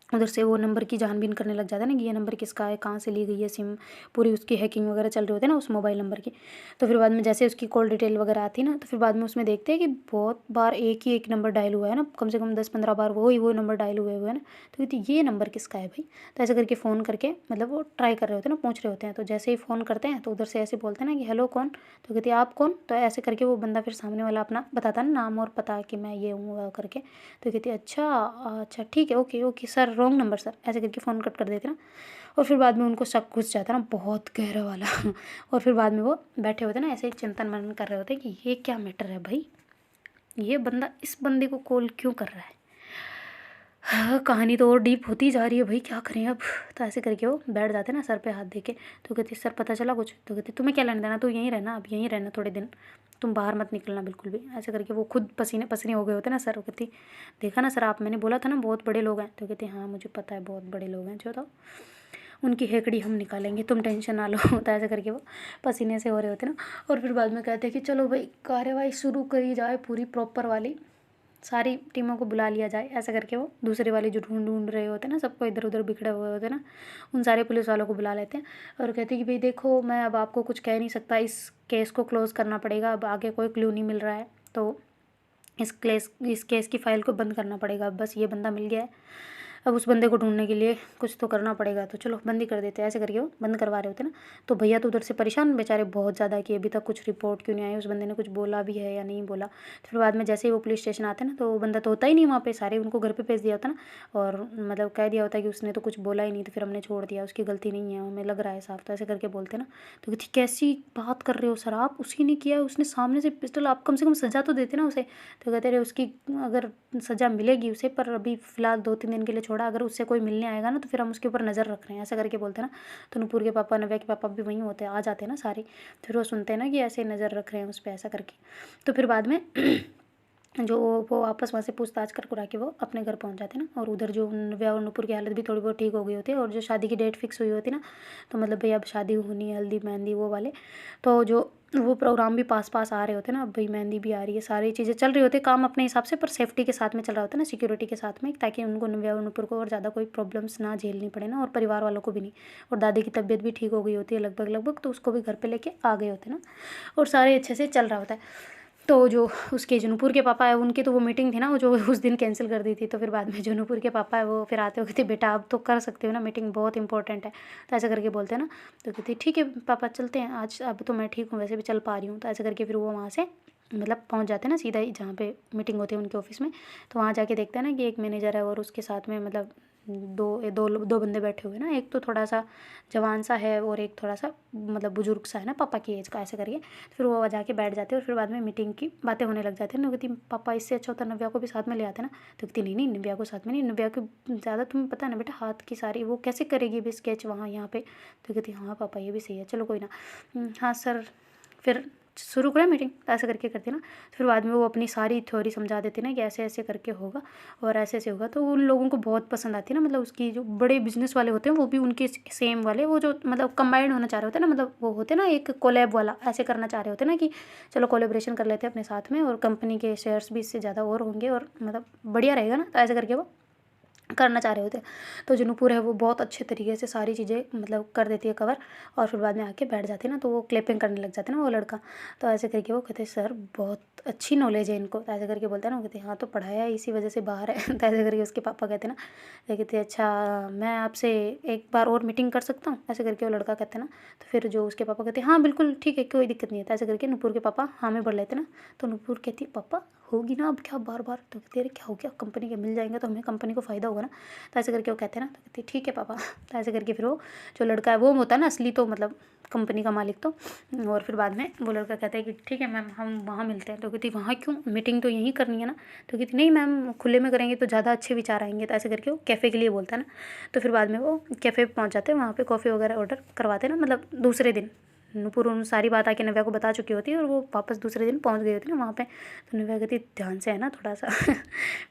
उधर से वो नंबर की छानबीन करने लग जाता है ना कि ये नंबर किसका है, कहाँ से ली गई है सिम, पूरी उसकी हैकिंग वगैरह चल रही होती है ना उस मोबाइल नंबर की। तो फिर बाद में जैसे उसकी कॉल डिटेल वगैरह आती है ना, तो फिर बाद में उसमें देखते हैं कि बहुत बार एक ही एक नंबर डायल हुआ है ना, कम से कम 10-15 बार वो नंबर डायल हुए हुए हैं ना। तो कहती ये नंबर किसका है भाई। तो ऐसे करके फ़ोन करके मतलब वो ट्राई कर रहे होते हैं ना, पूछ रहे होते हैं। तो जैसे ही फ़ोन करते हैं तो उधर से ऐसे बोलते हैं ना कि हेलो कौन। तो कहती आप कौन। तो ऐसे करके वो बंदा फिर सामने वाला अपना बताता है ना नाम और पता कि मैं ये हूँ वो करके। तो कहती अच्छा अच्छा ठीक है okay okay sir wrong number sir, ऐसे करके फ़ोन कट कर देते ना। और फिर बाद में उनको शक घुस जाता ना बहुत गहरा वाला और फिर बाद में वो बैठे होते ना ऐसे ही चिंतन मनन कर रहे होते कि ये क्या मैटर है भाई, ये बंदा इस बंदे को कॉल क्यों कर रहा है। हाँ कहानी तो और डीप होती जा रही है भाई, क्या करें अब। तो ऐसे करके वो बैठ जाते ना सर पे हाथ दे के। तो कहते सर पता चला कुछ। तो कहते तुम्हें क्या लेना देना, तू यहीं रहना, अब यहीं रहना थोड़े दिन, तुम बाहर मत निकलना बिल्कुल भी। ऐसे करके वो खुद पसीने पसीने हो गए होते ना सर। वो कहती देखा ना सर आप, मैंने बोला था ना बहुत बड़े लोग हैं। तो कहते हाँ मुझे पता है बहुत बड़े लोग हैं, जो तो उनकी हेकड़ी हम निकालेंगे, तुम टेंशन ना लो। तो ऐसे करके वो पसीने से हो रहे होते ना। और फिर बाद में कहते हैं कि चलो भाई कार्यवाही शुरू करी जाए पूरी प्रॉपर वाली, सारी टीमों को बुला लिया जाए। ऐसा करके वो दूसरे वाले जो ढूंढ रहे होते हैं ना, सबको इधर उधर बिखरे हुए होते हैं ना, उन सारे पुलिस वालों को बुला लेते हैं और कहते हैं कि भाई देखो मैं अब आपको कुछ कह नहीं सकता, इस केस को क्लोज़ करना पड़ेगा, अब आगे कोई क्लू नहीं मिल रहा है, तो इस केस की फ़ाइल को बंद करना पड़ेगा। अब बस ये बंदा मिल गया है, अब उस बंदे को ढूंढने के लिए कुछ तो करना पड़ेगा, तो चलो बंद ही कर देते हैं। ऐसे करके वो बंद करवा रहे होते ना। तो भैया तो उधर से परेशान बेचारे बहुत ज़्यादा कि अभी तक कुछ रिपोर्ट क्यों नहीं आई, उस बंदे ने कुछ बोला भी है या नहीं बोला। तो फिर बाद में जैसे ही वो पुलिस स्टेशन आते हैं ना, तो वो बंदा तो होता ही नहीं वहाँ पे, सारे उनको घर पे भेज दिया होता ना, और मतलब कह दिया होता है कि उसने तो कुछ बोला ही नहीं, तो फिर हमने छोड़ दिया, उसकी गलती नहीं है, हमें लग रहा है साफ। तो ऐसे करके बोलते ना। तो कहती कैसी बात कर रहे हो सर आप, उसी ने किया है, उसने सामने से पिस्टल, आप कम से कम सज़ा तो देते ना उसे। तो कहते रहे उसकी अगर सज़ा मिलेगी उसे, पर अभी फ़िलहाल 2-3 दिन के लिए छोड़ा, अगर उससे कोई मिलने आएगा ना तो फिर हम उसके ऊपर नज़र रख रहे हैं। ऐसा करके बोलते हैं ना। तो नूपुर के पापा नव्या के पापा भी वहीं होते हैं, आ जाते हैं ना सारे। फिर वो सुनते हैं ना कि ऐसे नज़र रख रहे हैं उस पर ऐसा करके। तो फिर बाद में जो वो वापस वहाँ से पूछताछ कर कुरा के वो अपने घर पहुँच जाते हैं ना। और उधर जो नव्या और नूपुर की हालत भी थोड़ी बहुत ठीक हो गई होती है, और जो शादी की डेट फिक्स हुई होती है ना, तो मतलब भाई अब शादी होनी है, हल्दी मेहंदी वो वाले, तो जो वो प्रोग्राम भी पास पास आ रहे होते हैं ना, अब भाई मेहंदी भी आ रही है, सारी चीज़ें चल रही होती है, काम अपने हिसाब से पर सेफ्टी के साथ में चल रहा होता है ना, सिक्योरिटी के साथ में, ताकि उनको नव्या और नूपुर को और ज़्यादा कोई प्रॉब्लम्स ना झेलनी पड़े ना, और परिवार वालों को भी नहीं। और दादी की तबीयत भी ठीक हो गई होती है लगभग, तो उसको भी घर पर लेके आ गए होते हैं ना, और सारे अच्छे से चल रहा होता है। तो जो उसके जो नूपुर के पापा है उनकी तो वो मीटिंग थी ना, वो जो उस दिन कैंसिल कर दी थी। तो फिर बाद में जो नूपुर के पापा है वो फिर आते हो कहते बेटा अब तो कर सकते हो ना, मीटिंग बहुत इंपॉर्टेंट है। तो ऐसा करके बोलते हैं ना। तो कहती ठीक है पापा चलते हैं आज, अब तो मैं ठीक हूँ, वैसे भी चल पा रही हूँ। तो ऐसा करके फिर वो वहाँ से मतलब पहुँच जाते हैं ना सीधा ही जहाँ पे मीटिंग होती है उनके ऑफिस में। तो वहाँ जाके देखते हैं ना कि एक मैनेजर है और उसके साथ में मतलब दो बंदे बैठे हुए हैं ना, एक तो थोड़ा सा जवान सा है और एक थोड़ा सा मतलब बुजुर्ग सा है ना, पापा की एज का, ऐसे करके। फिर वो जाके बैठ जाते हैं और फिर बाद में मीटिंग की बातें होने लग जाती है ना। कहती पापा इससे अच्छा होता नव्या को भी साथ में ले आते ना। तो कहती नहीं नव्या को साथ में नहीं, नव्या को ज़्यादा तुम्हें पता है ना बेटा, हाथ की सारी वो कैसे करेगी भी स्केच वहाँ यहाँ पे। तो कहती हाँ पापा ये भी सही है, चलो कोई ना। हाँ सर फिर शुरू करें मीटिंग। ऐसे करके करती ना। फिर बाद में वो अपनी सारी थ्योरी समझा देती ना कि ऐसे ऐसे करके होगा और ऐसे ऐसे होगा। तो उन लोगों को बहुत पसंद आती है ना, मतलब उसकी जो बड़े बिजनेस वाले होते हैं वो भी उनके सेम वाले, वो जो मतलब कंबाइंड होना चाह रहे होते हैं ना, मतलब वो होते हैं ना एक कोलैब वाला, ऐसे करना चाह रहे होते हैं ना कि चलो कोलेब्रेशन कर लेते हैं अपने साथ में, और कंपनी के शेयर्स भी इससे ज़्यादा और होंगे और मतलब बढ़िया रहेगा ना। तो ऐसे करके वो करना चाह रहे होते हैं। तो जो नुपुर है वो बहुत अच्छे तरीके से सारी चीज़ें मतलब कर देती है कवर, और फिर बाद में आके बैठ जाती है ना, तो वो क्लैपिंग करने लग जाते हैं ना वो लड़का। तो ऐसे करके वो कहते हैं सर बहुत अच्छी नॉलेज है इनको, तो ऐसे करके बोलता है ना, वो कहते हैं हाँ तो पढ़ाया है इसी वजह से बाहर है। तो ऐसे करके उसके पापा कहते हैं ना, तो कहते हैं अच्छा मैं आपसे एक बार और मीटिंग कर सकता हूँ, ऐसे करके वो लड़का कहते हैं ना। तो फिर जो उसके पापा कहते हैं हाँ बिल्कुल ठीक है, कोई दिक्कत नहीं है। तो ऐसे करके नुपुर के पापा हाँ में बढ़ लेते हैं ना। तो नुपुर कहती है पापा होगी ना अब क्या बार बार, तो कहती है अरे क्या हो गया, कंपनी के मिल जाएंगे तो हमें कंपनी को फ़ायदा होगा ना। तो ऐसे करके वो कहते हैं ना, तो कहती है ठीक है पापा। तो ऐसे करके फिर वो जो लड़का है वो होता है ना असली, तो मतलब कंपनी का मालिक तो। और फिर बाद में वो लड़का कहता है कि ठीक है मैम हम वहाँ मिलते हैं। तो कहती वहाँ क्यों, मीटिंग तो यहीं करनी है ना। तो कहती नहीं मैम खुले में करेंगे तो ज़्यादा अच्छे विचार आएंगे। तो ऐसे करके वो कैफ़े के लिए बोलता है ना। तो फिर बाद में वो कैफ़े पहुँच जाते हैं, वहाँ पे कॉफ़ी वगैरह ऑर्डर करवाते हैं ना, मतलब दूसरे दिन नुपुर उन सारी बात आके नव्या को बता चुकी होती है, और वो वापस दूसरे दिन पहुंच गई होती है ना वहाँ पे। तो नव्या कहती ध्यान से है ना थोड़ा सा।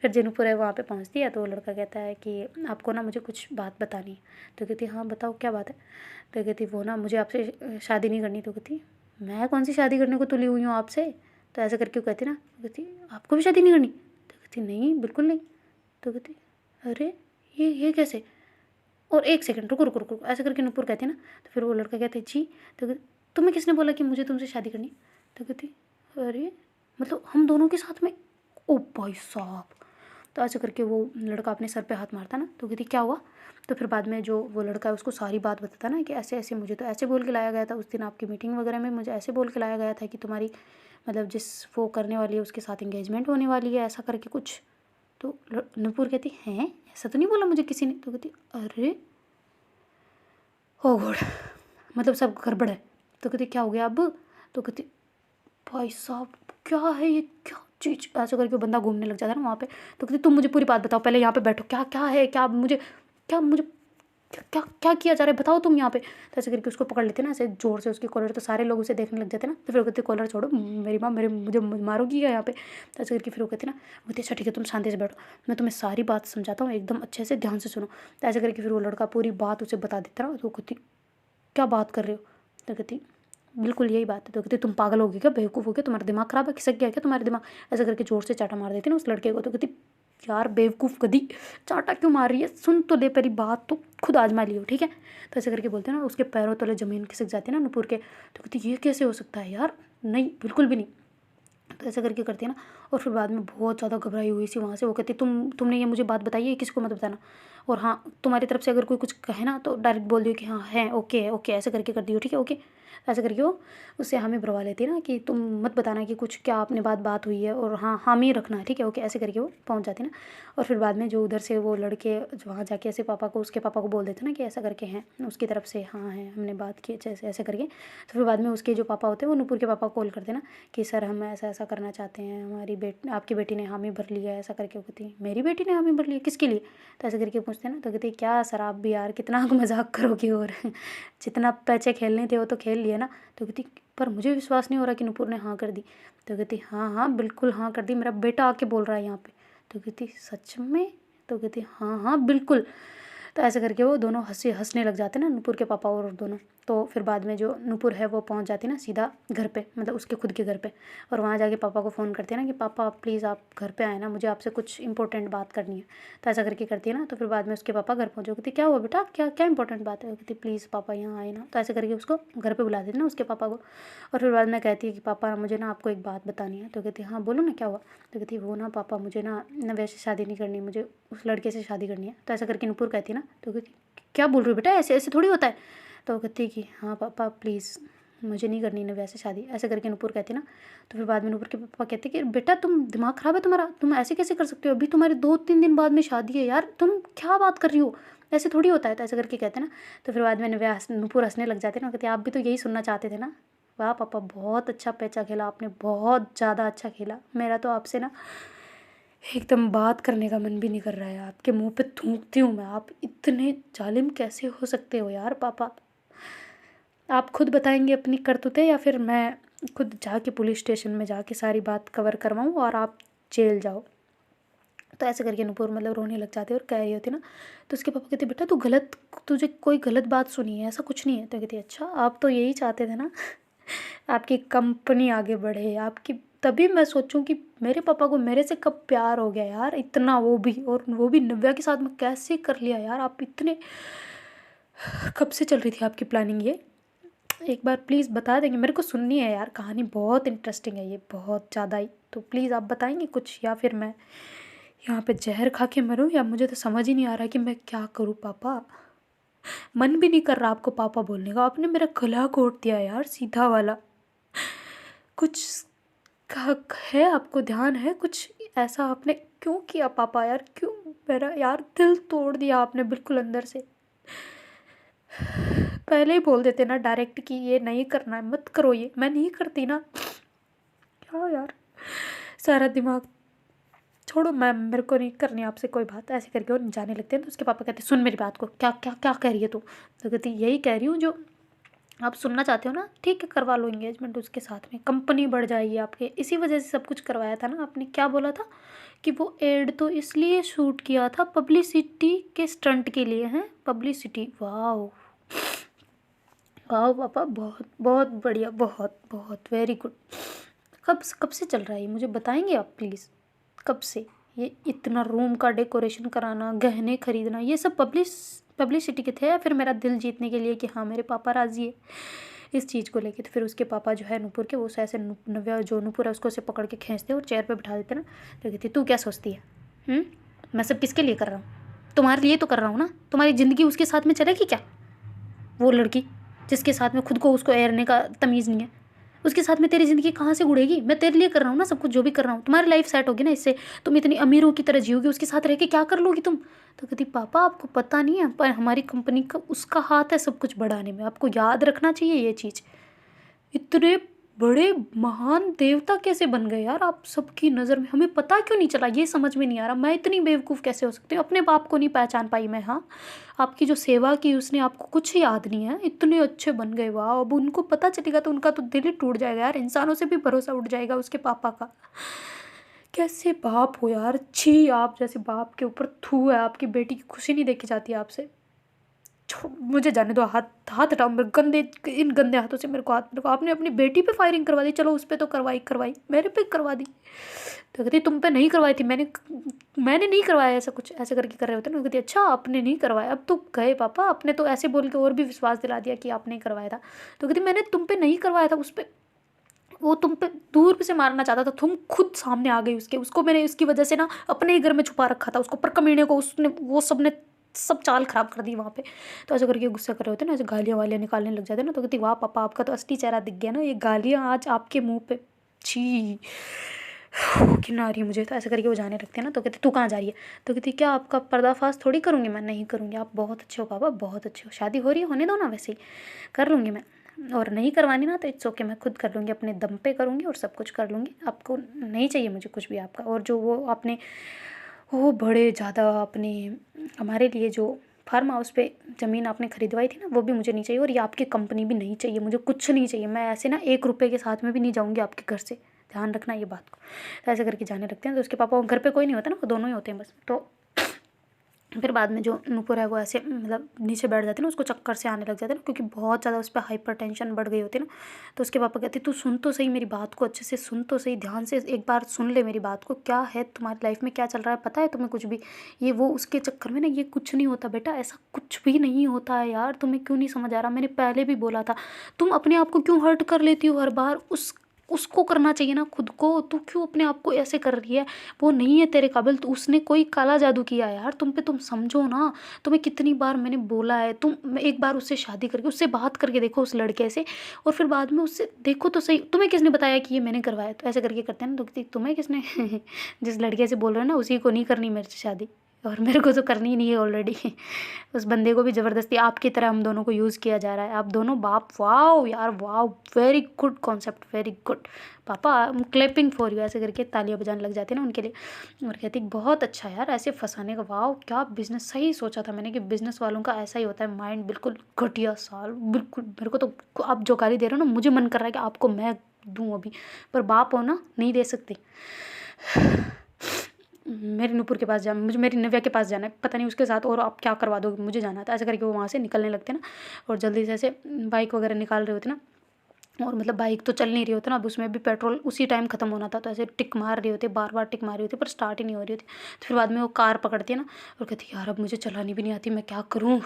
फिर जो नुपुर है वहाँ पे पहुँचती है, तो वो लड़का कहता है कि आपको ना मुझे कुछ बात बतानी है। तो कहती हाँ बताओ क्या बात है। तो कहती वो ना मुझे आपसे शादी नहीं करनी। तो कहती मैं कौन सी शादी करने को तुली हुई हूँ आपसे। तो ऐसे करके वो कहती ना, कहती आपको भी शादी नहीं करनी। तो कहती नहीं बिल्कुल नहीं। तो कहती अरे ये कैसे, और एक सेकंड रुको रुको रुको, ऐसे करके नुपुर कहती है ना। तो फिर वो लड़का कहते जी। तो तुम्हें किसने बोला कि मुझे तुमसे शादी करनी। तो कहती अरे मतलब हम दोनों के साथ में, ओ भाई साहब। तो ऐसे करके वो लड़का अपने सर पे हाथ मारता ना। तो कहती क्या हुआ। तो फिर बाद में जो वो लड़का है उसको सारी बात बताता ना कि ऐसे ऐसे मुझे तो ऐसे बोल के लाया गया था उस दिन आपकी मीटिंग वगैरह में, मुझे ऐसे बोल के लाया गया था कि तुम्हारी मतलब जिस वो करने वाली है उसके साथ इंगेजमेंट होने वाली है, ऐसा करके कुछ। तो नुपुर कहती हैं ऐसा तो नहीं बोला मुझे किसी ने। तो कहती अरे हो गॉड, मतलब सब गड़बड़ है। तो कहती क्या हो गया अब। तो कहती भाई साहब क्या है ये, क्या चीज़, ऐसे करके बंदा घूमने लग जाता है ना वहाँ पे। तो कहती तुम मुझे पूरी बात बताओ, पहले यहाँ पे बैठो, क्या क्या है, क्या मुझे क्या क्या क्या किया जा रहा है बताओ तुम यहाँ पे। तो ऐसे करके उसको पकड़ लेते ना ऐसे जोर से उसकी कॉलर, तो सारे लोग उसे देखने लग जाते ना। तो फिर वो कहते कॉलर छोड़ो, मेरी माँ मेरे मुझे मारोगी क्या यहाँ पे। तो ऐसे करके फिर वो कहते ना, वो कहते अच्छा ठीक है तुम शांति से बैठो, मैं तुम्हें सारी बात समझाता हूँ एकदम अच्छे से ध्यान से सुनो। तो ऐसे करके फिर वो लड़का पूरी बात उसे बता देता ना। तो कहती क्या बात कर रहे हो। तो कहती बिल्कुल यही बात है। तो कहती तुम पागल हो गए क्या, बेवकूफ़ हो गया, तुम्हारा दिमाग ख़राब है, खिसक गया क्या तुम्हारा दिमाग। ऐसा करके जोर से चाटा मार देती ना उस लड़के को। तो कहती यार बेवकूफ़ गधी, चाटा क्यों मार रही है, सुन तो ले पहली बात, तो खुद आजमा लियो ठीक है। तो ऐसे करके बोलते हैं ना, उसके पैरों तले ज़मीन खिसक जाती है ना नुपुर के। तो कहती ये कैसे हो सकता है यार, नहीं बिल्कुल भी नहीं। तो ऐसा करके करती है ना। और फिर बाद में बहुत ज़्यादा घबराई हुई सी वहाँ से वो कहती तुमने ये मुझे बात बताई है, किसी को मत बताना, और हाँ तुम्हारी तरफ से अगर कोई कुछ कहे ना तो डायरेक्ट बोल दियो कि हाँ है ओके ऐसे करके कर दियो ठीक है ओके। ऐसे करके वो उससे हामी भरवा लेती है ना कि तुम मत बताना कि कुछ क्या अपने बात हुई है, और हाँ हामी रखना है ठीक है ओके। ऐसे करके वो पहुँच जाती है ना। और फिर बाद में जो उधर से वो लड़के वहाँ जाके ऐसे पापा को, उसके पापा को बोल देते ना कि ऐसा करके हैं उसकी तरफ से, हाँ है हमने बात की जैसे ऐसे करके। तो फिर बाद में उसके जो पापा होते हैं वो नुपुर के पापा को कॉल करते ना कि सर हम ऐसा ऐसा करना चाहते हैं, हमारी आपकी बेटी ने हामी भर लिया है, ऐसा करके। वो कहती मेरी बेटी ने हामी भर लिया, किसके लिए। तो ऐसे करके पूछते हैं ना। तो कहती क्या सर आप भी यार कितना मजाक करोगे, और जितना पैसे खेलने थे वो तो खेल लिए ना। तो कहती पर मुझे विश्वास नहीं हो रहा कि नुपुर ने हाँ कर दी। तो कहती हाँ बिल्कुल हाँ कर दी, मेरा बेटा आके बोल रहा है यहाँ पे। तो कहती सच में। तो कहती हाँ बिल्कुल। तो ऐसे करके वो दोनों हंसने लग जाते हैं ना नुपुर के पापा और दोनों। तो फिर बाद में जो नुपुर है वो पहुंच जाती है ना सीधा घर पे, मतलब उसके खुद के घर पे। और वहाँ जाके पापा को फ़ोन करती है ना कि पापा प्लीज़ आप घर पे आए ना, मुझे आपसे कुछ इंपॉर्टेंट बात करनी है। तो ऐसा करके करती है ना। तो फिर बाद में उसके पापा घर पहुँचे, कहती क्या हुआ बेटा, क्या क्या इंपॉर्टेंट बात है। कहती प्लीज़ पापा यहाँ आए ना। तो ऐसे करके उसको घर पर बुला देती ना उसके पापा को। और फिर बाद में कहती है कि पापा मुझे ना आपको एक बात बतानी है। तो कहती हाँ बोलो ना क्या हुआ। तो कहती वो ना पापा मुझे ना वैसे शादी नहीं करनी, मुझे उस लड़के से शादी करनी है। तो ऐसा करके नुपुर कहती है ना। तो कहती क्या बोल रही हो बेटा, ऐसे ऐसे थोड़ी होता है। तो वो कहती है कि हाँ पापा प्लीज़ मुझे नहीं करनी ना वैसे शादी, ऐसे करके नुपुर कहती ना। तो फिर बाद में नुपुर के पापा कहते कि बेटा तुम दिमाग ख़राब है तुम्हारा, तुम ऐसे कैसे कर सकते हो, अभी तुम्हारे 2-3 दिन बाद में शादी है यार, तुम क्या बात कर रही हो, ऐसे थोड़ी होता है। तो ऐसे करके कहते ना। तो फिर बाद में नुपुर हंसने लग जाते ना, कहते आप भी तो यही सुनना चाहते थे ना। वाह पापा बहुत अच्छा पैचा खेला आपने, बहुत ज़्यादा अच्छा खेला, मेरा तो आपसे ना एकदम बात करने का मन भी नहीं कर रहा है, आपके मुंह पे थूकती हूँ मैं, आप इतने जालिम कैसे हो सकते हो यार पापा। आप खुद बताएंगे अपनी करतूतें या फिर मैं खुद जाके पुलिस स्टेशन में जाके सारी बात कवर करवाऊँ और आप जेल जाओ। तो ऐसे करके नुपुर मतलब रोने लग जाती है और कह रही होती ना। तो उसके पापा कहते बेटा तुझे कोई गलत बात सुनी है, ऐसा कुछ नहीं है। तो कहती अच्छा आप तो यही चाहते थे ना आपकी कंपनी आगे बढ़े, आपकी तभी मैं सोचूं कि मेरे पापा को मेरे से कब प्यार हो गया यार इतना, वो भी, और वो भी नव्या के साथ में कैसे कर लिया यार। आप इतने कब से चल रही थी आपकी प्लानिंग ये? एक बार प्लीज़ बता देंगे, मेरे को सुननी है यार, कहानी बहुत इंटरेस्टिंग है ये, बहुत ज़्यादा ही। तो प्लीज़ आप बताएंगे कुछ, या फिर मैं यहाँ पे जहर खा के मरूं, या मुझे तो समझ ही नहीं आ रहा कि मैं क्या करूँ पापा। मन भी नहीं कर रहा आपको पापा बोलने का, आपने मेरा गला घोट दिया यार सीधा वाला। कुछ है आपको ध्यान है कुछ ऐसा आपने क्यों किया पापा यार, क्यों मेरा यार दिल तोड़ दिया आपने बिल्कुल अंदर से। पहले ही बोल देते ना डायरेक्ट कि ये नहीं करना है, मत करो ये, मैं नहीं करती ना। क्या यार, सारा दिमाग छोड़ो, मैं मेरे को नहीं करनी आपसे कोई बात। ऐसे करके वो जाने लगते हैं। तो उसके पापा कहते सुन मेरी बात को, क्या क्या क्या कह रही है तू? तो कहती यही कह रही हूँ जो आप सुनना चाहते हो ना, ठीक है करवा लो एंगेजमेंट उसके साथ में, कंपनी बढ़ जाएगी आपके, इसी वजह से सब कुछ करवाया था ना आपने। क्या बोला था कि वो एड तो इसलिए शूट किया था, पब्लिसिटी के स्टंट के लिए हैं, पब्लिसिटी। वाह वाह पापा, बहुत बहुत बढ़िया, बहुत बहुत वेरी गुड। कब से चल रहा है ये, मुझे बताएंगे आप प्लीज़? कब से ये इतना रूम का डेकोरेशन कराना, गहने खरीदना, ये सब पब्लिसिटी के थे, या फिर मेरा दिल जीतने के लिए कि हाँ मेरे पापा राज़ी है इस चीज़ को लेके? तो फिर उसके पापा जो है नूपुर के, वो ऐसे नव्या जो नूपुर है उसको से पकड़ के खींचते और चेयर पे बिठा देते ना। तो कहती तू क्या सोचती है? मैं सब किसके लिए कर रहा हूँ? तुम्हारे लिए तो कर रहा हूँ ना। तुम्हारी ज़िंदगी उसके साथ में चलेगी क्या? वो लड़की जिसके साथ में खुद को उसको एरने का तमीज़ नहीं है, उसके साथ में तेरी ज़िंदगी कहाँ से उड़ेगी? मैं तेरे लिए कर रहा हूँ ना सब कुछ, जो भी कर रहा हूँ। तुम्हारी लाइफ सेट होगी ना इससे, तुम इतनी अमीरों की तरह जियोगी, उसके साथ रह के क्या कर लोगी तुम? तो कहती पापा आपको पता नहीं है, पर हमारी कंपनी का उसका हाथ है सब कुछ बढ़ाने में, आपको याद रखना चाहिए ये चीज़। इतने बड़े महान देवता कैसे बन गए यार आप सबकी नज़र में? हमें पता क्यों नहीं चला, ये समझ में नहीं आ रहा। मैं इतनी बेवकूफ़ कैसे हो सकती हूँ? अपने बाप को नहीं पहचान पाई मैं। हाँ, आपकी जो सेवा की उसने, आपको कुछ याद नहीं है, इतने अच्छे बन गए। वाह, अब उनको पता चलेगा तो उनका तो दिल ही टूट जाएगा यार, इंसानों से भी भरोसा उठ जाएगा उसके पापा का। कैसे बाप हो यार, छी, आप जैसे बाप के ऊपर थू है। आपकी बेटी की खुशी नहीं देखी जाती आपसे। मुझे जाने दो, हाथ हाथ हटाओ मेरे गंदे, इन गंदे हाथों से मेरे को आपने अपनी बेटी पे फायरिंग करवा दी। चलो उस पर तो करवाई, मेरे पे करवा दी। तो कहती तुम पे नहीं करवाई थी, मैंने नहीं करवाया ऐसा कुछ, ऐसे करके कर रहे होते ना। कहती अच्छा आपने नहीं करवाया, अब तो गए पापा, आपने तो ऐसे बोल के और भी विश्वास दिला दिया कि आपने करवाया था। तो कहती मैंने तुम पे नहीं करवाया था, उस पर वो तुम पे दूर से मारना चाहता था, तुम खुद सामने आ गई उसके। उसको मैंने उसकी वजह से ना अपने ही घर में छुपा रखा था, उसको पर कमीने को उसने, वो सब ने सब चाल खराब कर दी वहाँ पे। तो ऐसे करके गुस्सा कर रहे होते ना, ऐसे गालियाँ वालियाँ निकालने लग जाते ना। तो कहती वाह पापा आपका तो असली चेहरा दिख गया ना, ये गालियाँ आज आपके मुँह पे, छी घिन आ रही है मुझे। तो ऐसे करके वो जाने लगते हैं ना। तो कहते तू कहाँ जा रही है? तो कहती क्या आपका पर्दाफाश थोड़ी करूँगी मैं, नहीं करूँगी, आप बहुत अच्छे हो पापा, बहुत अच्छे हो, शादी हो रही है होने दो ना, वैसे ही कर लूँगी मैं, और नहीं करवानी ना तो इट्स ओके, मैं खुद कर लूँगी, अपने दम पे करूँगी और सब कुछ कर लूँगी। आपको नहीं चाहिए मुझे कुछ भी आपका। और जो वो आपने वो बड़े ज़्यादा अपने हमारे लिए जो फार्म हाउस पे ज़मीन आपने खरीदवाई थी ना, वो भी मुझे नहीं चाहिए, और ये आपकी कंपनी भी नहीं चाहिए, मुझे कुछ नहीं चाहिए। मैं ऐसे ना 1 रुपये के साथ में भी नहीं जाऊँगी आपके घर से, ध्यान रखना ये बात को। तो ऐसे करके जाने लगते हैं। तो उसके पापा घर पे कोई नहीं होता ना, वो दोनों ही होते हैं बस। तो फिर बाद में जो नूपुर है वो ऐसे मतलब नीचे बैठ जाती है ना, उसको चक्कर से आने लग जाते हैं ना, क्योंकि बहुत ज़्यादा उस पर हाइपर टेंशन बढ़ गई होती है ना। तो उसके पापा कहते तू सुन तो सही मेरी बात को, अच्छे से सुन तो सही, ध्यान से एक बार सुन ले मेरी बात को। क्या है तुम्हारी लाइफ में क्या चल रहा है पता है तुम्हें कुछ भी? ये वो उसके चक्कर में ना ये कुछ नहीं होता बेटा, ऐसा कुछ भी नहीं होता है यार। तुम्हें क्यों नहीं समझ आ रहा? मैंने पहले भी बोला था, तुम अपने आप को क्यों हर्ट कर लेती हो हर बार? उसको करना चाहिए ना खुद को, तू क्यों अपने आप को ऐसे कर रही है? वो नहीं है तेरे काबिल, तो उसने कोई काला जादू किया यार तुम पे, तुम समझो ना। तुम्हें कितनी बार मैंने बोला है, तुम एक बार उससे शादी करके उससे बात करके देखो उस लड़के से, और फिर बाद में उससे देखो तो सही, तुम्हें किसने बताया कि ये मैंने करवाया? तो ऐसे करके करते हैं ना। तो तुम्हें किसने जिस लड़के से बोल रहे हो ना उसी को नहीं करनी मेरे से शादी, और मेरे को तो करनी ही नहीं है ऑलरेडी। उस बंदे को भी ज़बरदस्ती आपकी तरह हम दोनों को यूज़ किया जा रहा है, आप दोनों बाप। वाओ यार wow, very good concept, very good पापा, क्लैपिंग फॉर यू। ऐसे करके तालियां बजाने लग जाती है ना उनके लिए, और कहती बहुत अच्छा यार ऐसे फंसाने का। वाओ क्या बिजनेस, सही सोचा था मैंने कि बिजनेस वालों का ऐसा ही होता है माइंड, बिल्कुल घटिया साल बिल्कुल। मेरे को तो आप जो गाली दे रहे हो ना, मुझे मन कर रहा है कि आपको मैं दूँ अभी, पर बाप हो ना, नहीं दे सकती। मेरे नूपुर के पास जाना, मुझे मेरी नव्या के पास जाना है, पता नहीं उसके साथ और आप क्या करवा दोगे, मुझे जाना था। ऐसे करके वो वहाँ से निकलने लगते ना, और जल्दी से ऐसे बाइक वगैरह निकाल रहे होते ना। और मतलब बाइक तो चल नहीं रही होती ना, अब उसमें भी पेट्रोल उसी टाइम ख़त्म होना था, तो ऐसे टिक मार रही होती है, बार-बार टिक मार रही होती है, पर स्टार्ट ही नहीं हो रही होती। तो फिर बाद में वो कार पकड़ती है ना और कहती है, यार अब मुझे चलानी भी नहीं आती, मैं क्या करूँ?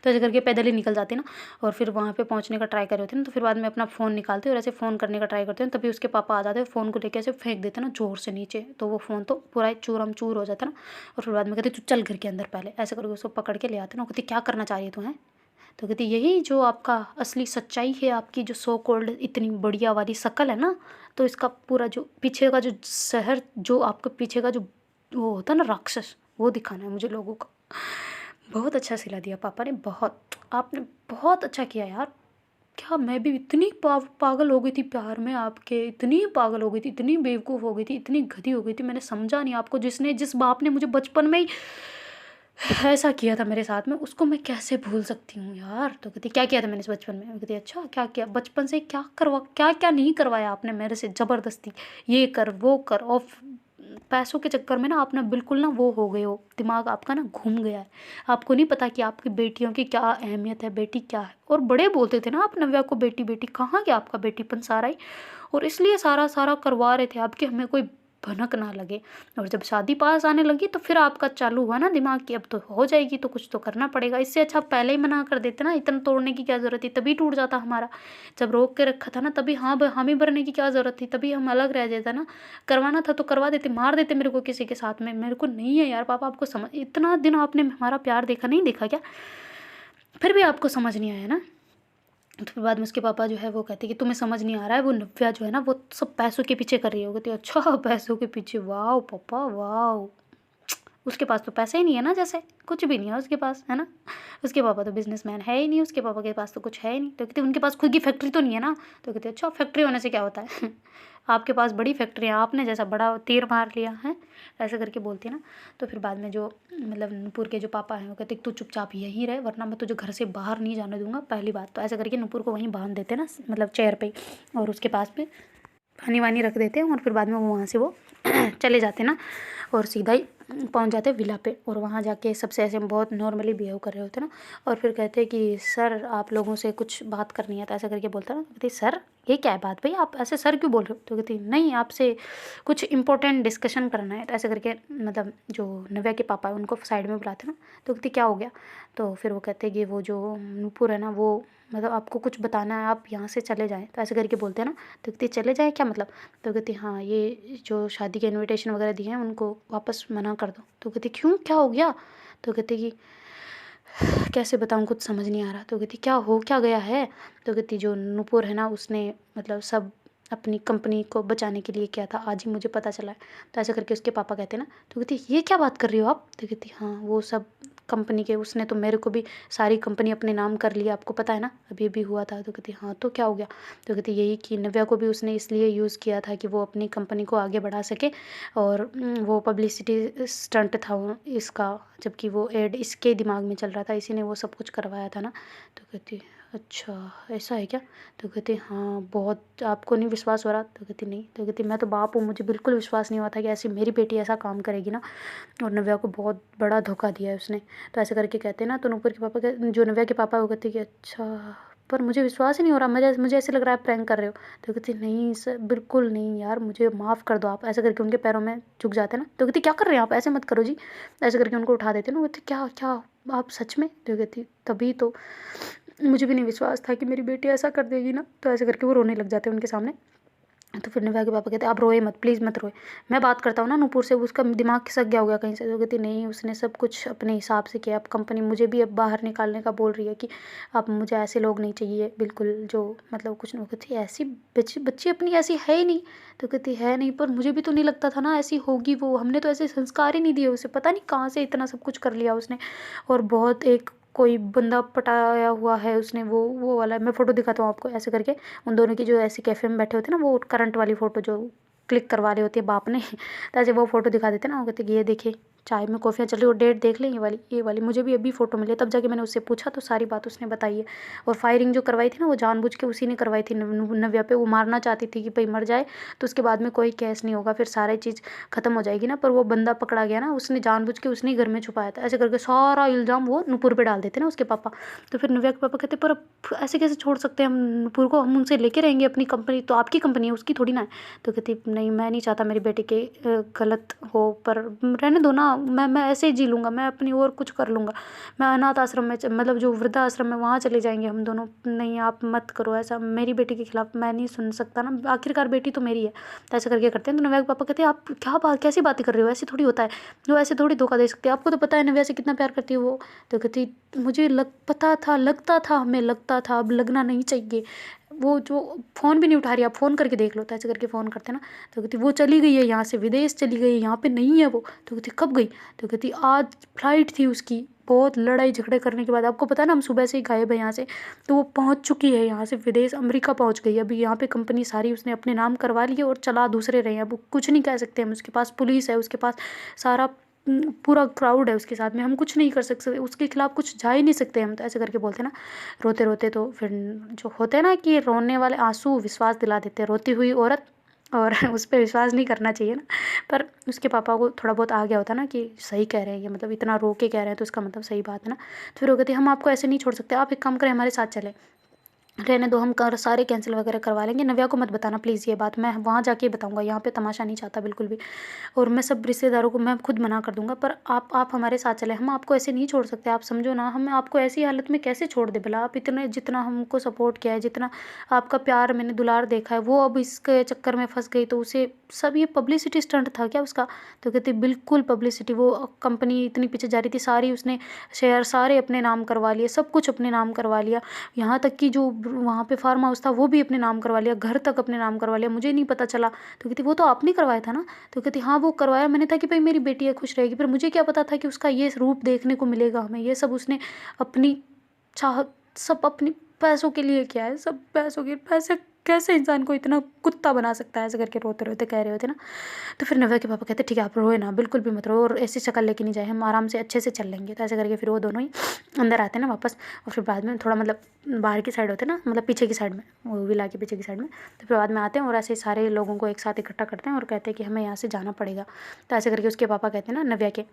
तो ऐसे करके पैदल ही निकल जाती है ना, और फिर वहाँ पे पहुँचने का ट्राई कर रही होती है ना, तो फिर बाद में अपना फ़ोन निकालती है और ऐसे फ़ोन करने का ट्राई करते हैं, तभी उसके पापा आ जाते हैं, फ़ोन को लेके ऐसे फेंक देते हैं ना ज़ोर से नीचे, तो वो फ़ोन तो पूरा चूरम-चूर हो जाता है ना। और फिर बाद में कहते, तू चल घर के अंदर पहले, ऐसे करके उसको पकड़ के ले आते हैं ना। वो कहती, क्या करना चाह रही है तू, हैं? तो कहती, यही जो आपका असली सच्चाई है, आपकी जो सो कॉल्ड इतनी बढ़िया वाली शक्ल है ना, तो इसका पूरा जो पीछे का जो शहर, जो आपके पीछे का जो वो होता है ना राक्षस, वो दिखाना है मुझे लोगों को। बहुत अच्छा सिला दिया पापा ने, बहुत। आपने बहुत अच्छा किया यार। क्या मैं भी इतनी पागल हो गई थी प्यार में आपके, इतनी पागल हो गई थी, इतनी बेवकूफ़ हो गई थी, इतनी गधी हो गई थी, मैंने समझा नहीं आपको। जिस बाप ने मुझे बचपन में ही ऐसा किया था मेरे साथ में, उसको मैं कैसे भूल सकती हूँ यार। तो कहती, क्या किया था मैंने इस बचपन में? मैं कहती, अच्छा क्या किया बचपन से, क्या क्या नहीं करवाया आपने मेरे से ज़बरदस्ती, ये कर वो कर। और पैसों के चक्कर में ना आपने बिल्कुल ना वो हो गए हो, दिमाग आपका ना घूम गया है। आपको नहीं पता कि आपकी बेटियों की क्या अहमियत है, बेटी क्या है। और बड़े बोलते थे ना आप नव्या को, बेटी बेटी, कहाँ गया आपका बेटीपन सारा ही। और इसलिए सारा सारा करवा रहे थे आपके, हमें कोई भनक ना लगे। और जब शादी पास आने लगी तो फिर आपका चालू हुआ ना दिमाग कि अब तो हो जाएगी, तो कुछ तो करना पड़ेगा। इससे अच्छा पहले ही मना कर देते ना, इतना तोड़ने की क्या ज़रूरत थी, तभी टूट जाता हमारा। जब रोक के रखा था ना, तभी हाँ हामी भरने की क्या ज़रूरत थी, तभी हम अलग रह जाता ना। करवाना था तो करवा देते, मार देते मेरे को किसी के साथ में। मेरे को नहीं है यार पापा, आपको समझ, इतना दिन आपने हमारा प्यार देखा नहीं देखा क्या? फिर भी आपको समझ नहीं आया ना। तो फिर बाद में उसके पापा जो है वो कहते हैं कि तुम्हें समझ नहीं आ रहा है, वो नव्या जो है ना वो सब पैसों के पीछे कर रही होगी। तो अच्छा पैसों के पीछे, वाह पापा वाह। उसके पास तो पैसे ही नहीं है ना, जैसे कुछ भी नहीं है उसके पास, है ना। उसके पापा तो बिजनेसमैन है ही नहीं, उसके पापा के पास तो कुछ है ही नहीं। तो कहते उनके पास खुद की फैक्ट्री तो नहीं है ना। तो कहते अच्छा फैक्ट्री होने से क्या होता है आपके पास बड़ी फैक्ट्री है, आपने जैसा बड़ा तीर मार लिया है, ऐसे करके बोलती है ना। तो फिर बाद में जो मतलब नुपुर के जो पापा हैं वो कहते तू चुपचाप यहीं रहे, वरना मैं तुझे घर से बाहर नहीं जाने दूंगा, पहली बात तो। ऐसे करके नुपुर को वहीं बांध देते ना, मतलब चेयर पे, और उसके पास में पानी वानी रख देते हैं। और फिर बाद में वो वहाँ से वो चले जाते ना, और सीधा ही पहुँच जाते विला पे। और वहाँ जाके सबसे ऐसे बहुत नॉर्मली बिहेव कर रहे होते ना। और फिर कहते हैं कि सर आप लोगों से कुछ बात करनी है, तो ऐसा करके बोलता ना। कहती सर ये क्या है बात भाई, आप ऐसे सर क्यों बोल रहे हो? तो कहती नहीं आपसे कुछ इंपॉर्टेंट डिस्कशन करना है। तो ऐसे करके मतलब जो नव्या के पापा है उनको साइड में बुलाते ना। तो कहती क्या हो गया? तो फिर वो कहते कि वो जो नूपुर है ना, वो मतलब आपको कुछ बताना है, आप यहाँ से चले जाएँ। तो ऐसे करके बोलते हैं ना। तो कहती चले जाएँ क्या मतलब? तो कहती हाँ ये जो शादी के इनविटेशन वगैरह दिए हैं उनको वापस मना कर दो। तो कहती क्यों, क्या हो गया? तो कहती कि कैसे बताऊँ, कुछ समझ नहीं आ रहा। तो कहती क्या क्या गया है? तो कहती जो नूपुर है ना उसने मतलब सब अपनी कंपनी को बचाने के लिए किया था, आज ही मुझे पता चला है। तो ऐसे करके उसके पापा कहते हैं ना। तो कहती ये क्या बात कर रही हो आप? तो कहती हाँ वो सब कंपनी के, उसने तो मेरे को भी सारी कंपनी अपने नाम कर लिया, आपको पता है ना, अभी अभी हुआ था। तो कहती हाँ तो क्या हो गया? तो कहती यही कि नव्या को भी उसने इसलिए यूज़ किया था कि वो अपनी कंपनी को आगे बढ़ा सके, और वो पब्लिसिटी स्टंट था इसका, जबकि वो एड इसके दिमाग में चल रहा था, इसी ने वो सब कुछ करवाया था ना। तो कहती अच्छा ऐसा है क्या? तो कहती हाँ बहुत, आपको नहीं विश्वास हो रहा? तो कहती नहीं। तो कहती मैं तो बाप हूँ, मुझे बिल्कुल विश्वास नहीं हुआ था कि ऐसी मेरी बेटी ऐसा काम करेगी ना, और नव्या को बहुत बड़ा धोखा दिया है उसने। तो ऐसे करके कहते हैं ना। तो नूपुर के पापा जो नव्या के पापा वो कहते कि अच्छा पर मुझे मुझे ही नहीं हो रहा, मुझे ऐसे लग रहा है प्रैंक कर रहे हो। तो कहती नहीं सर बिल्कुल नहीं यार, मुझे माफ़ कर दो आप। ऐसे करके उनके पैरों में झुक जाते हैं ना। तो कहती क्या कर रहे हैं आप, ऐसे मत करो जी। ऐसे करके उनको उठा देते हैं ना। वो कहती क्या क्या आप सच में? तो कहती तभी तो मुझे भी नहीं विश्वास था कि मेरी बेटी ऐसा कर देगी ना। तो ऐसे करके वो रोने लग जाते हैं उनके सामने। तो फिर नव्या के पापा कहते आप रोए मत, प्लीज़ मत रोए, मैं बात करता हूँ ना नूपुर से, उसका दिमाग खिसक गया होगा कहीं से। तो कहती नहीं उसने सब कुछ अपने हिसाब से किया, अब कंपनी मुझे भी अब बाहर निकालने का बोल रही है कि अब मुझे ऐसे लोग नहीं चाहिए बिल्कुल, जो मतलब कुछ नहीं। कहती ऐसी बच्ची बच्ची अपनी ऐसी है ही नहीं। तो कहती है नहीं, पर मुझे भी तो नहीं लगता था ना ऐसी होगी वो, हमने तो ऐसे संस्कार ही नहीं दिए उसे, पता नहीं कहाँ से इतना सब कुछ कर लिया उसने। और बहुत एक कोई बंदा पटाया हुआ है उसने, वो वाला मैं फ़ोटो दिखाता हूँ आपको। ऐसे करके उन दोनों की जो ऐसे कैफ़े में बैठे होते हैं ना, वो करंट वाली फ़ोटो जो क्लिक करवा रहे होते हैं बाप ने तो ऐसे वो फ़ोटो दिखा देते हैं ना। वो कहते कि ये देखिए चाय में कॉफ़ियाँ चल रही और डेट देख लें ये वाली मुझे भी अभी फ़ोटो मिली है, तब जाके मैंने उससे पूछा तो सारी बात उसने बताई है। और फायरिंग जो करवाई थी ना वो जानबूझ के उसी ने करवाई थी नव्या पे। वो मारना चाहती थी कि भाई मर जाए तो उसके बाद में कोई केस नहीं होगा, फिर सारी चीज़ ख़त्म हो जाएगी ना। पर वो बंदा पकड़ा गया ना, उसने जानबूझ के उसने ही घर में छुपाया था। ऐसे करके सारा इल्ज़ाम वो नुपुर पे डाल देते ना उसके पापा। तो फिर नव्या के पापा कहते पर अब ऐसे कैसे छोड़ सकते हैं हम नुपुर को, हम उनसे लेके रहेंगे अपनी कंपनी, तो आपकी कंपनी है उसकी थोड़ी ना है। तो कहती नहीं मैं नहीं चाहता मेरी बेटी के गलत हो, पर रहने दो ना, मैं ऐसे ही जी लूँगा, मैं अपनी और कुछ कर लूँगा। मैं अनाथ आश्रम में मतलब जो वृद्धाश्रम है वहाँ चले जाएंगे हम दोनों। नहीं आप मत करो ऐसा, मेरी बेटी के खिलाफ मैं नहीं सुन सकता ना, आखिरकार बेटी तो मेरी है। तो ऐसा करके करते हैं। तो नव्या के पापा कहते हैं आप क्या बात कैसी बातें कर रहे हो, ऐसे थोड़ी होता है, वो ऐसे थोड़ी धोखा दे सकते हैं, आपको तो पता है नव्या से कितना प्यार करती है वो। तो कहती मुझे पता था, लगता था, हमें लगता था, अब लगना नहीं चाहिए। वो जो फ़ोन भी नहीं उठा रही, आप फ़ोन करके देख लो। तो ऐसे करके फ़ोन करते ना। तो कहती वो चली गई है यहाँ से, विदेश चली गई है, यहाँ पे नहीं है वो। तो कहती कब गई। तो कहती आज फ्लाइट थी उसकी, बहुत लड़ाई झगड़े करने के बाद, आपको पता है ना हम सुबह से ही गायब है यहाँ से, तो वो पहुँच चुकी है यहाँ से विदेश, अमेरिका पहुँच गई। अभी यहाँ पे कंपनी सारी उसने अपने नाम करवा ली है और चला दूसरे रहे हैं। अब कुछ नहीं कह सकते हम, उसके पास पुलिस है, उसके पास सारा पूरा क्राउड है उसके साथ में, हम कुछ नहीं कर सकते, उसके खिलाफ कुछ जा ही नहीं सकते हम। तो ऐसे करके बोलते ना रोते रोते। तो फिर जो होते हैं ना कि रोने वाले आंसू विश्वास दिला देते हैं, रोती हुई औरत, और उस पर विश्वास नहीं करना चाहिए ना। पर उसके पापा को थोड़ा बहुत आ गया होता ना कि सही कह रहे हैं ये, मतलब इतना रो के कह रहे हैं तो इसका मतलब सही बात है ना। तो फिर वो कहते हम आपको ऐसे नहीं छोड़ सकते, आप एक काम करें हमारे साथ चले, रहने दो, हम कर सारे कैंसिल वगैरह करवा लेंगे, नव्या को मत बताना प्लीज़ ये बात, मैं वहाँ जाके बताऊँगा, यहाँ पे तमाशा नहीं चाहता बिल्कुल भी। और मैं सब रिश्तेदारों को मैं खुद मना कर दूँगा, पर आप हमारे साथ चले, हम आपको ऐसे नहीं छोड़ सकते, आप समझो ना, हम आपको ऐसी हालत में कैसे छोड़ दें भला। आप इतने जितना हमको सपोर्ट किया है, जितना आपका प्यार मैंने दुलार देखा है, वो अब इसके चक्कर में फंस गई तो उसे सब ये पब्लिसिटी स्टंट था क्या उसका। तो कहती बिल्कुल पब्लिसिटी, वो कंपनी इतनी पीछे जा रही थी, सारी उसने शेयर सारे अपने नाम करवा लिए, सब कुछ अपने नाम करवा लिया, यहाँ तक कि जो वहाँ पे फार्म हाउस था वो भी अपने नाम करवा लिया, घर तक अपने नाम करवा लिया, मुझे नहीं पता चला। तो कहती वो तो आपने करवाया था ना। तो कहती हाँ वो करवाया मैंने था कि भाई मेरी बेटी है खुश रहेगी, पर मुझे क्या पता था कि उसका ये रूप देखने को मिलेगा हमें। ये सब उसने अपनी चाह, सब अपनी पैसों के लिए किया है, सब पैसों के पैसे, कैसे इंसान को इतना कुत्ता बना सकता है। ऐसे करके रोते रोते कह रहे होते ना। तो फिर नव्या के पापा कहते ठीक है आप रोए ना, बिल्कुल भी मत रो, और ऐसी शक्ल लेके नहीं जाए, हम आराम से अच्छे से चल लेंगे। तो ऐसे करके फिर वो दोनों ही अंदर आते हैं ना वापस। और फिर बाद में थोड़ा मतलब बाहर की साइड होते हैं ना, मतलब पीछे की साइड में, वो विला के पीछे की साइड में। तो फिर बाद में आते हैं और ऐसे सारे लोगों को एक साथ इकट्ठा करते हैं और कहते हैं कि हमें यहाँ से जाना पड़ेगा। तो ऐसे करके उसके पापा कहते हैं ना नव्या के,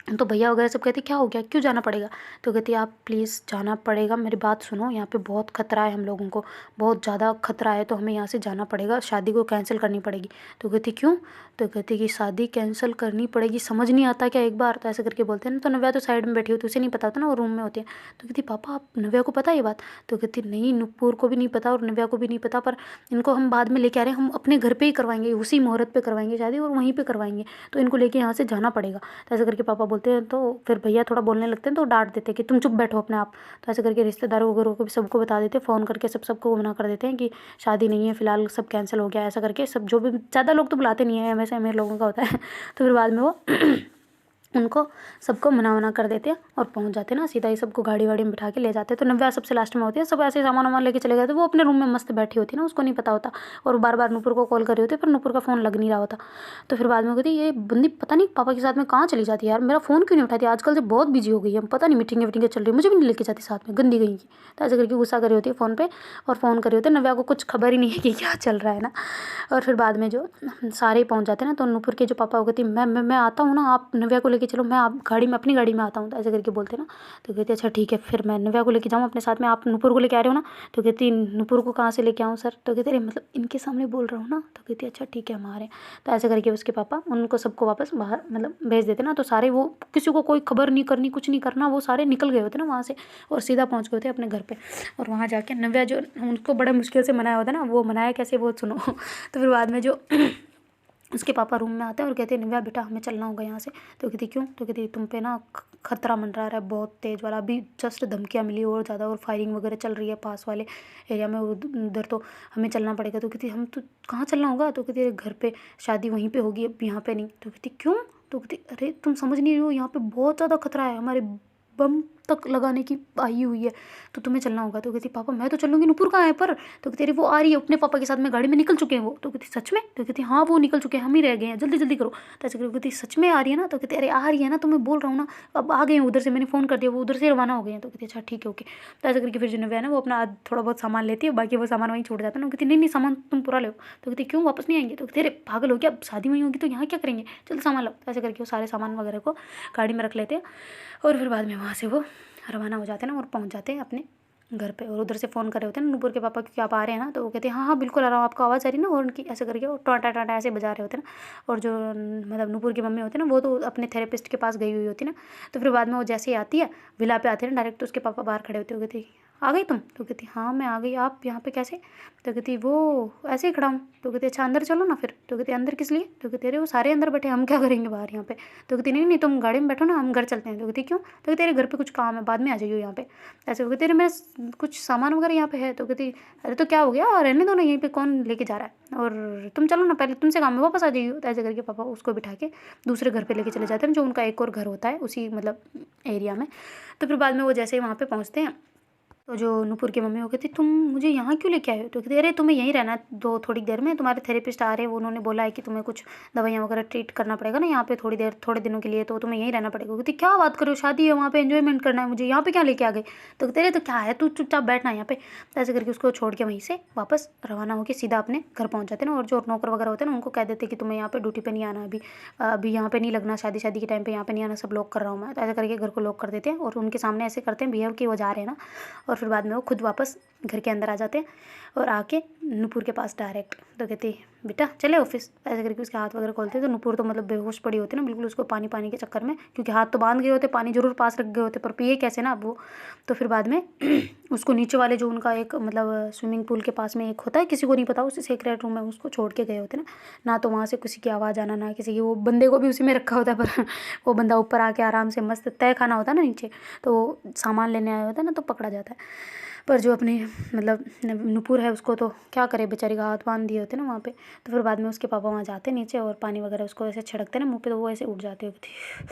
तो भैया वगैरह सब कहते क्या हो गया, क्यों जाना पड़ेगा। तो कहती आप प्लीज़ जाना पड़ेगा, मेरी बात सुनो, यहाँ पे बहुत खतरा है, हम लोगों को बहुत ज़्यादा खतरा है, तो हमें यहाँ से जाना पड़ेगा, शादी को कैंसिल करनी पड़ेगी। तो कहती क्यों। तो कहती कि शादी कैंसिल करनी पड़ेगी, समझ नहीं आता क्या एक बार। तो ऐसे करके बोलते हैं ना। तो नव्या तो साइड में बैठी होती है, उसे नहीं पता होता ना, वो रूम में होती है। तो कहती पापा आप नव्या को पता है ये बात। तो कहती नहीं नुपुर को भी नहीं पता और नव्या को भी नहीं पता, पर इनको हम बाद में लेके आ रहे हैं, हम अपने घर पे ही करवाएंगे, उसी मुहूर्त पे करवाएंगे शादी और वहीं पे करवाएंगे, तो इनको लेके यहाँ से जाना पड़ेगा। तो ऐसे करके पापा बोलते हैं। तो फिर भैया थोड़ा बोलने लगते हैं तो डांट देते हैं कि तुम चुप बैठो अपने आप। तो ऐसे करके रिश्तेदारों वगैरह को भी सबको बता देते हैं, फ़ोन करके सबको मना कर देते हैं कि शादी नहीं है फिलहाल, सब कैंसिल हो गया। ऐसा करके सब जो भी ज़्यादा लोग तो बुलाते नहीं है, हमेशा अमीर लोगों का होता है। तो फिर बाद में वो उनको सबको मना कर देते हैं और पहुंच जाते हैं ना सीधा ही, सबको गाड़ी वाड़ी में बिठा के ले जाते हैं। तो नव्या सबसे लास्ट में होती है, सब ऐसे सामान वामान लेके चले गए थे, वो अपने रूम में मस्त बैठी होती है ना, उसको नहीं पता होता, और बार बार नूपुर को कॉल कर रही होती है पर नूपुर का फ़ोन लग नहीं रहा होता। तो फिर बाद में कहती ये बंदी पता नहीं पापा के साथ में कहाँ चली जाती है यार, मेरा फ़ोन क्यों नहीं उठाती, आजकल से बहुत बिजी हो गई है, पता नहीं मीटिंगें वीटिंगें चल रही है, मुझे भी नहीं लेके जाती साथ में, गंदी गई की। तो ऐसे करके गुस्सा कर रही होती है फ़ोन पे और फ़ोन कर रही होती है, नव्या को कुछ खबर ही नहीं है कि क्या चल रहा है ना। और फिर बाद में जो सारे पहुंच जाते हैं ना, तो नूपुर के जो पापा हो कहती मैं आता हूँ ना, आप नव्या को लेके चलो, मैं आप गाड़ी में अपनी गाड़ी में आता हूँ। तो ऐसे करके बोलते ना। तो कहती अच्छा ठीक है, फिर मैं नव्या को लेके जाऊँ अपने साथ में, आप नूपुर को लेके आ रहे हो ना। तो कहती नूपुर को कहाँ से लेके आऊँ सर। तो कहते अरे मतलब इनके सामने बोल रहा हूँ ना। तो कहती अच्छा ठीक है हम आ रहे हैं। तो ऐसे करके उसके पापा उनको सबको वापस बाहर मतलब भेज देते ना। तो सारे वो किसी को कोई खबर नहीं करनी, कुछ नहीं करना, वो सारे निकल गए होते ना वहाँ से और सीधा पहुँच गए होते अपने घर पे। और वहाँ जाके नव्या जो उनको बड़ा मुश्किल से मनाया होता ना, वो मनाया कैसे वो सुनो। तो फिर बाद में जो उसके पापा रूम में आते हैं और कहते हैं नव्या बेटा हमें चलना होगा यहाँ से। तो कहती क्यों। तो कहती तुम पे ना खतरा मंडरा रहा है बहुत तेज़ वाला, अभी जस्ट धमकियाँ मिली और ज़्यादा, और फायरिंग वगैरह चल रही है पास वाले एरिया में उधर, तो हमें चलना पड़ेगा। तो कहती हम तो कहाँ चलना होगा। तो कहती घर पे शादी वहीं पे होगी, अब यहाँ पे नहीं। तो कहती क्यों। तो कहती अरे तुम समझ नहीं रही हो, यहाँ पे बहुत ज़्यादा खतरा है, हमारे बम तक लगाने की आई हुई है, तो तुम्हें चलना होगा। तो कहती पापा मैं तो चलूँगी, नुपुर कहाँ है पर? तो कहती अरे वो आ रही है अपने पापा के साथ में, गाड़ी में निकल चुके हैं वो। तो कहती सच में? तो कहती हाँ वो निकल चुके हैं, हम ही रह गए हैं, जल्दी जल्दी करो। तो ऐसे करके कहती सच में आ रही है ना? तो कहती अरे आ रही है ना, तो मैं बोल रहा हूँ ना, अब आ गए हैं उधर से, मैंने फ़ोन कर दिया, वो उधर से रवाना हो गए हैं। तो कहती अच्छा ठीक है ओके। तो ऐसे करके फिर जो नव्या है ना वो अपना थोड़ा बहुत सामान लेती है, बाकी वो सामान वहीं छूट जाता है ना। वो कहती नहीं नहीं सामान तुम पूरा लो। तो कहती क्यों वापस नहीं आएंगे? तो कहती अरे पागल हो क्या, अब शादी वहीं होगी तो यहाँ क्या करेंगे, चलो सामान लो। तो ऐसे करके वो सारे सामान वगैरह को गाड़ी में रख लेते हैं और फिर बाद में वहाँ से वो रवाना हो जाते हैं ना और पहुँच जाते हैं अपने घर पे। और उधर से फ़ोन कर रहे होते हैं नुपुर के पापा कि आप आ रहे हैं ना? तो वो कहते हैं हाँ हाँ बिल्कुल आ रहा हूँ, आपको आवाज़ आ रही है ना? और उनकी ऐसे करके वो टाटा टाटा ऐसे बजा रहे होते हैं ना। और जो मतलब नुपुर की मम्मी होती है ना वो तो अपने थेरेपिस्ट के पास गई हुई होती है ना। तो फिर बाद में वो जैसे ही आती है विला पे आते हैं ना डायरेक्ट, तो उसके पापा बाहर खड़े होते हो, कहती आ गई तुम? तो कहती हाँ मैं आ गई, आप यहाँ पे कैसे? तो कहती वो ऐसे ही खड़ा हूँ। तो कहती अच्छा अंदर चलो ना फिर। तो कहती अंदर किस लिए? तो कहती अरे वो सारे अंदर बैठे, हम क्या करेंगे बाहर यहाँ पे? तो कहती नहीं नहीं तुम गाड़ी में बैठो ना, हम घर चलते हैं। तो कहती क्यों? तो कहती अरे घर पे कुछ काम है, बाद में आ जाइयो यहाँ पे। ऐसे वो कहती अरे मैं कुछ सामान वगैरह यहाँ पे है। तो कहती अरे तो क्या हो गया, रहने दो ना, यहीं पे कौन लेके जा रहा है, और तुम चलो ना, पहले तुमसे काम है, वापस आ जाइयो। तो ऐसे करके पापा उसको बिठा के दूसरे घर पे लेके चले जाते हैं, जो उनका एक और घर होता है उसी मतलब एरिया में। तो फिर बाद में वो जैसे ही वहाँ पे पहुँचते हैं तो जो नुपुर की मम्मी वो कहती तुम मुझे यहाँ क्यों लेके आए हो? तो कहती अरे तुम्हें यहीं रहना है दो थोड़ी देर में, तुम्हारे थेरेपिस्ट आ रहे हैं, उन्होंने बोला है कि तुम्हें कुछ दवाइयाँ वगैरह ट्रीट करना पड़ेगा ना यहाँ पे थोड़ी देर, थोड़े दिनों के लिए, तो तुम्हें यहीं रहना पड़ेगा। कहती क्या बात करो, शादी है वहाँ पे एंजॉयमेंट करना है, मुझे यहाँ पे क्या लेके आ गए? तो कहते अरे तो क्या है, तू चुपचाप बैठना यहाँ पे। तो ऐसे करके उसको छोड़ के वहीं से वापस रवाना होकर सीधा अपने घर पहुँच जाते हैं ना। और जो नौकर वगैरह होते हैं ना उनको कह देते कि तुम्हें यहाँ पे ड्यूटी पे नहीं आना, अभी यहाँ पे नहीं लगना, शादी शादी के टाइम पे यहाँ पे नहीं आना, सब लॉक कर रहा हूँ मैं। तो ऐसे करके घर को लॉक कर देते हैं और उनके सामने ऐसे करते हैं बिहेव कि वो जा रहे हैं ना। और फिर बाद में वो खुद वापस घर के अंदर आ जाते हैं और आके नुपुर के पास डायरेक्ट। तो कहती बेटा चले ऑफिस। ऐसे करके उसके हाथ वगैरह खोलते हैं तो नुपुर तो मतलब बेहोश पड़ी होती है ना बिल्कुल, उसको पानी पानी के चक्कर में, क्योंकि हाथ तो बांध गए होते, पानी जरूर पास रख गए होते पर पिए कैसे ना अब वो। तो फिर बाद में उसको नीचे वाले जो उनका एक मतलब स्विमिंग पूल के पास में एक होता है, किसी को नहीं पता, उस सेक्रेट रूम में उसको छोड़ के गए होते ना तो वहाँ से किसी की आवाज़ आना ना किसी की, वो बंदे को भी उसी में रखा होता है पर वो बंदा ऊपर आके आराम से मस्त तय खाना होता है ना नीचे, तो सामान लेने आया होता है ना तो पकड़ा जाता है। पर जो अपनी मतलब नुपुर है उसको तो क्या करे, बेचारी का हाथ बांध दिए होते ना वहाँ पे। तो फिर बाद में उसके पापा वहाँ जाते नीचे और पानी वगैरह उसको ऐसे छिड़कते ना मुँह पे, तो वो ऐसे उठ जाते हो, कहती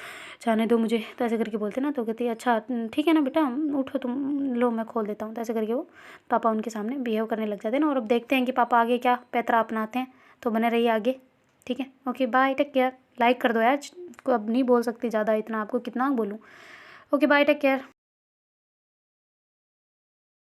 जाने दो मुझे। तो ऐसे करके बोलते ना, तो कहती अच्छा ठीक है ना बेटा उठो तुम, लो मैं खोल देता हूँ। तो ऐसे करके वो पापा उनके सामने बिहेव करने लग जाते हैं ना। और अब देखते हैं कि पापा आगे क्या पैतरा अपनाते हैं, तो बने रहिए आगे। ठीक है okay bye take care. Like कर दो यार, अब नहीं बोल सकती ज़्यादा, इतना आपको कितना बोलूँ। Okay bye take care.